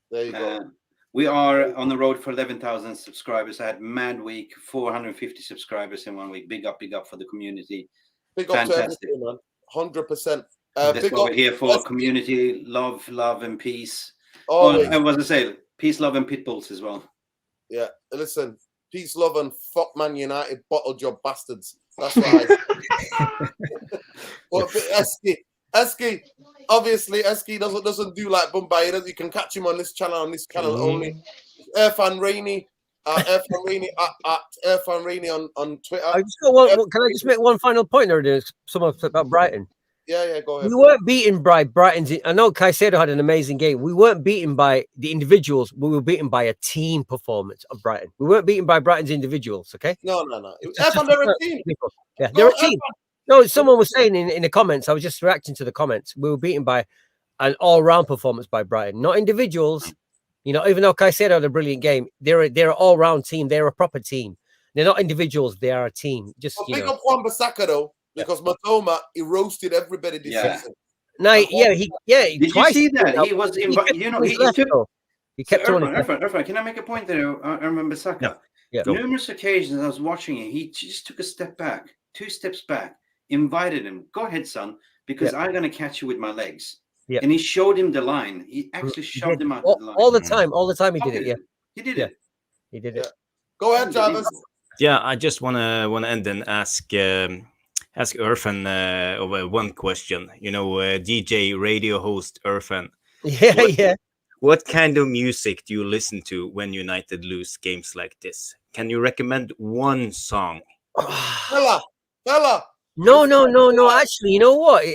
There you go. We are on the road for 11,000 subscribers. I had mad week, 450 subscribers in 1 week. Big up for the community. Big up to everything, man. 100%. That's Big what up we're here for. Community, love and peace. always. Oh, I was to say, peace, love, and pit bulls as well. Yeah, listen, peace, love, and fuck Man United bottle job bastards. That's what I But Eski, obviously, Eski doesn't do like Bombay. You can catch him on this channel only. Irfan Rainey, Irfan Rainey at Irfan Rainey on Twitter. I just got one, can I just make one final point there? There's someone about Brighton. Yeah, go ahead. We weren't beaten by Brighton's. I know Caicedo had an amazing game. We weren't beaten by the individuals. We were beaten by a team performance of Brighton. We weren't beaten by Brighton's individuals. Okay. No. Irfan, they're a team. Yeah, they're a team. No, someone was saying in the comments. I was just reacting to the comments. We were beaten by an all-round performance by Brighton, not individuals. You know, even though Caicedo had a brilliant game, they're an all-round team. They're a proper team. They're not individuals. They are a team. Just pick up Wan-Bissaka though, because Matoma he roasted everybody this season. No, Did you see that? He was invited. You know, he kept on. Irfan, can I make a point there? I remember Saka. Yeah. Numerous occasions I was watching it. He just took a step back, 2 steps back, invited him. Go ahead, son, because I'm going to catch you with my legs. Yeah. And he showed him the line. He actually shoved him out the line. All the time he did it. Yeah. He did it. He did it. Go ahead, Jarvis. Yeah, I just want to end and ask Irfan one question. You know, DJ radio host Irfan. Yeah. What kind of music do you listen to when United lose games like this? Can you recommend one song? Fella. No. Actually, you know what?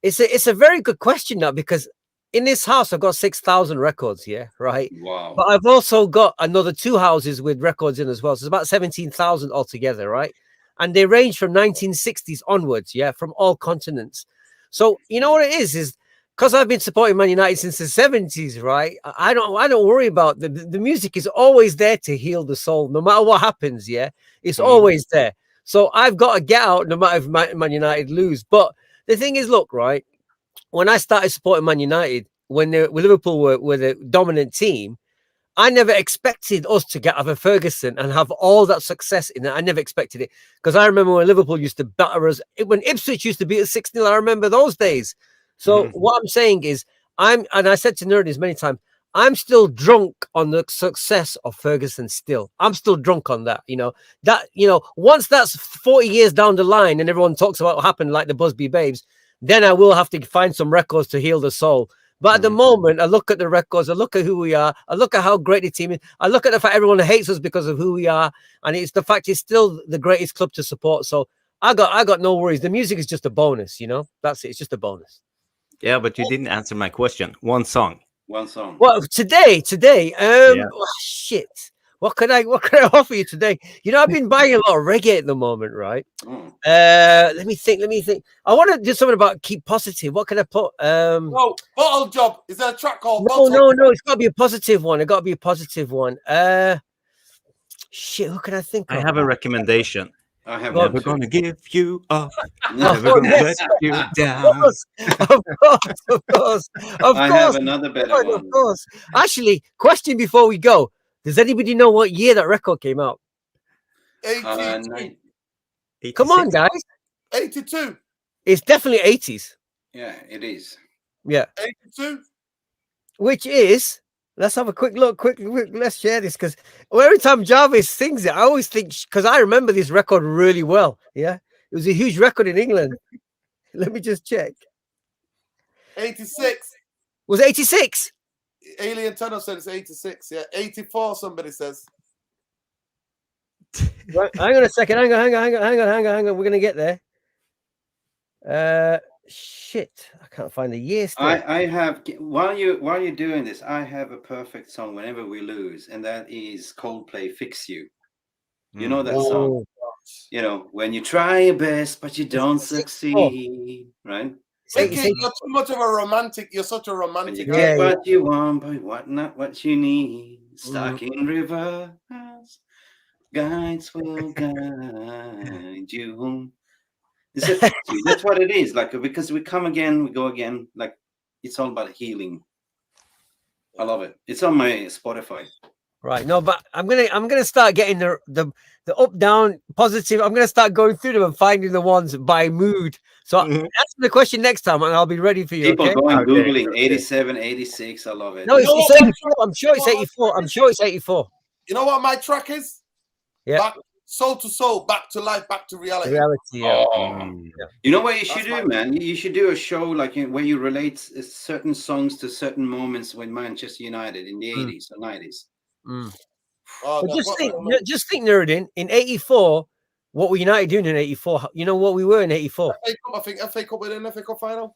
It's a very good question now, because in this house I've got 6,000 records. Yeah, right. Wow. But I've also got another 2 houses with records in as well. So it's about 17,000 altogether, right? And they range from 1960s onwards. Yeah, from all continents. So you know what it is because I've been supporting Man United since the 70s, right? I don't worry about the music is always there to heal the soul, no matter what happens. Yeah, it's always there. So I've got to get out no matter if Man United lose. But the thing is, look, right, when I started supporting Man United, when Liverpool were the dominant team, I never expected us to get over Ferguson and have all that success in it. I never expected it, because I remember when Liverpool used to batter us, when Ipswich used to beat us 6-0, I remember those days. So what I'm saying is, and I said to Nerdies many times, I'm still drunk on the success of Ferguson. I'm still drunk on that. Once that's 40 years down the line and everyone talks about what happened, like the Busby Babes, then I will have to find some records to heal the soul. But at the moment, I look at the records, I look at who we are, I look at how great the team is, I look at the fact everyone hates us because of who we are, and it's the fact it's still the greatest club to support. So I got no worries. The music is just a bonus, That's it. It's just a bonus. Yeah, but you didn't answer my question. One song. Well, today, shit. What could I offer you today? I've been buying a lot of reggae at the moment, right? Let me think. I want to do something about keep positive. What can I put? No, Bottle Job. Is there a track called No, it's got to be a positive one. Shit, who can I think of? I have a recommendation. I have never gonna give you up. Never gonna let you down. Of course. I have another better one. Of course. Actually, question before we go. Does anybody know what year that record came out? 82. Come on, guys. 82. It's definitely 80s. Yeah, it is. Yeah. 82. Which is, let's have a quick look. Quick, let's share this, because every time Jarvis sings it, I always think, because I remember this record really well. Yeah. It was a huge record in England. Let me just check. 86. Was it 86? Alien Tunnel said it's 86. Yeah, 84. Somebody says. Right, hang on a second. Hang on. We're gonna get there. Shit, I can't find the year still. I have while you're doing this, I have a perfect song whenever we lose, and that is Coldplay "Fix You." You know that song? You know, when you try your best but you don't succeed, right? Mickey, you're too much of a romantic. You're such a romantic. When you get what you want, but what not what you need. Stuck in reverse, guides will guide you home. It's a fix you. That's what it is. Like, because we come again, we go again. Like, it's all about healing. I love it. It's on my Spotify. Right. No, but I'm gonna start getting the up, down, positive. I'm gonna start going through them and finding the ones by mood. So answer the question next time, and I'll be ready for you. People okay? going Googling 87, 86. I love it. No, it's 84. I'm sure it's 84. I'm sure it's 84. You know what my track is? Yeah. Back, soul to soul, back to life, back to reality. Yeah. You know what you should do, man? You should do a show like where you relate certain songs to certain moments with Manchester United in the 80s or 90s. Oh, But just think, Nuruddin, in 84, what were United doing in 84? You know what we were in 84? I think FA Cup in FA Cup final.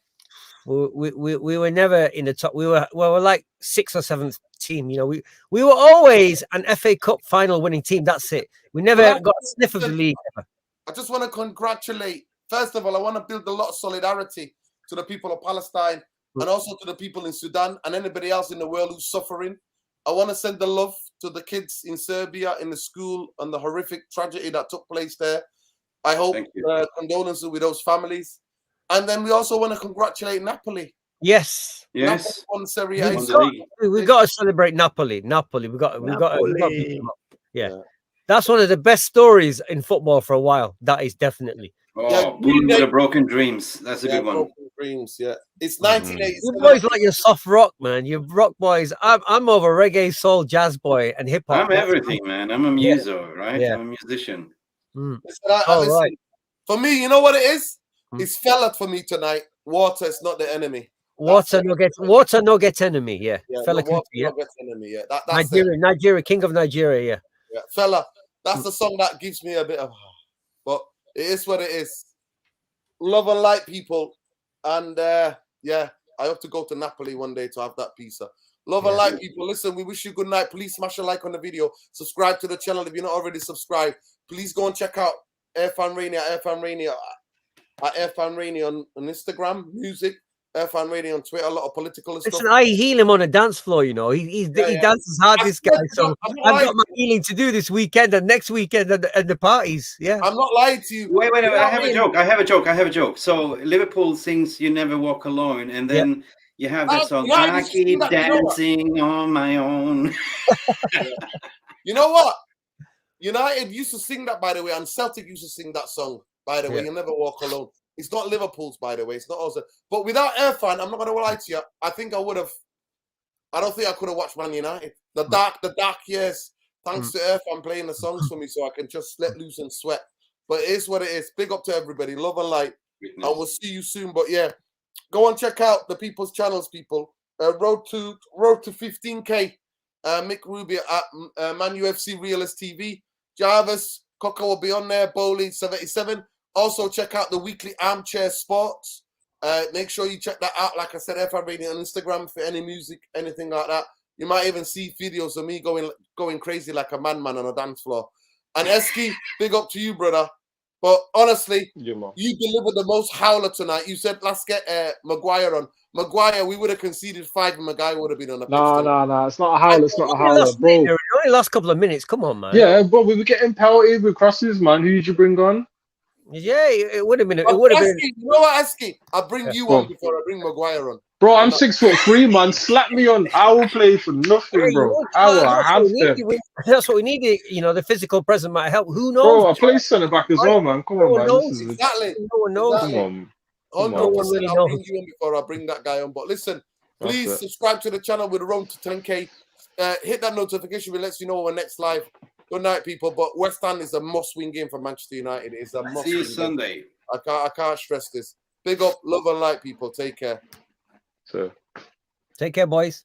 We were never in the top. We were like 6th or 7th team. You know, we were always an FA Cup final winning team. That's it. We never got a sniff of the league ever. I just want to congratulate. First of all, I want to build a lot of solidarity to the people of Palestine and also to the people in Sudan and anybody else in the world who's suffering. I want to send the love to the kids in Serbia, in the school, and the horrific tragedy that took place there. I hope condolences with those families. And then we also want to congratulate Napoli. Yes. Yes. Napoli won Serie A. We got to celebrate Napoli. We got to beat them up. Yeah. That's one of the best stories in football for a while. That is definitely. Oh, Boone with a Broken Dreams. That's a good one. Broken Dreams, yeah. It's 1987. You boys like your soft rock, man. You rock boys. I'm over reggae, soul, jazz boy, and hip hop. I'm everything, man. I'm a muso, right? Yeah. I'm a musician. Listen, right. For me, you know what it is? It's fella for me tonight. Water is not the enemy. Water no get enemy. Yeah. Fella water Kuti, yeah. no get enemy. Yeah. That's Nigeria, king of Nigeria. Yeah. Fella, that's the song that gives me a bit of. But it is what it is. Love and light, people. And I hope to go to Napoli one day to have that pizza. Love and light, people. Listen, we wish you good night. Please smash a like on the video. Subscribe to the channel if you're not already subscribed. Please go and check out Airfan Rainy at Airfan Rainy on Instagram, music. Airfan Rainy on Twitter, a lot of political stuff. Listen, I heal him on a dance floor, you know. He dances hard, this guy. So I've got my healing to do this weekend and next weekend and the parties. Yeah. I'm not lying to you. Wait. I have a joke. So Liverpool sings "You Never Walk Alone," and then you have that song, "I Keep Dancing on My Own." You know what? United used to sing that, by the way, and Celtic used to sing that song, by the way. You never walk alone. It's not Liverpool's, by the way. It's not also. But without Airfan, I'm not going to lie to you. I think I would have. I don't think I could have watched Man United. The dark years. Thanks to Airfan playing the songs for me, so I can just let loose and sweat. But it is what it is. Big up to everybody. Love and light. And we'll see you soon. But yeah, go and check out the people's channels, people. Road to 15K. Mick Rubio at Man UFC Realist TV. Jarvis Coco will be on there. Bowley 77. Also, check out the weekly Armchair Sports. Make sure you check that out. Like I said, FM Radio on Instagram for any music, anything like that. You might even see videos of me going crazy like a madman on a dance floor. And Eski, big up to you, brother. But honestly, you delivered the most howler tonight. You said, let's get Maguire on. Maguire, we would have conceded 5 and Maguire would have been on the pitch. No. It's not a howler. It's not a howler, bro. Only last couple of minutes. Come on, man. Yeah, but we were getting pelted with crosses, man. Who did you bring on? Yeah, it would have been. It would have been. You know what, Eski? I'll bring you on before I bring Maguire on. Bro, I'm 6'3", man. Slap me on. I will play for nothing, bro. That's what we need. You know, the physical presence might help. Who knows? Bro, I play centre back as well, man. Come on, man. Exactly. No one knows. Come on. No one really knows. I'll bring you on before I bring that guy on. But listen, please subscribe to the channel with a road to 10K. Hit that notification bell. It lets you know when next live. Good night, people. But West Ham is a must-win game for Manchester United. It is a must-win. See you Sunday. I can't stress this. Big up, love and light, people. Take care. So. Take care, boys.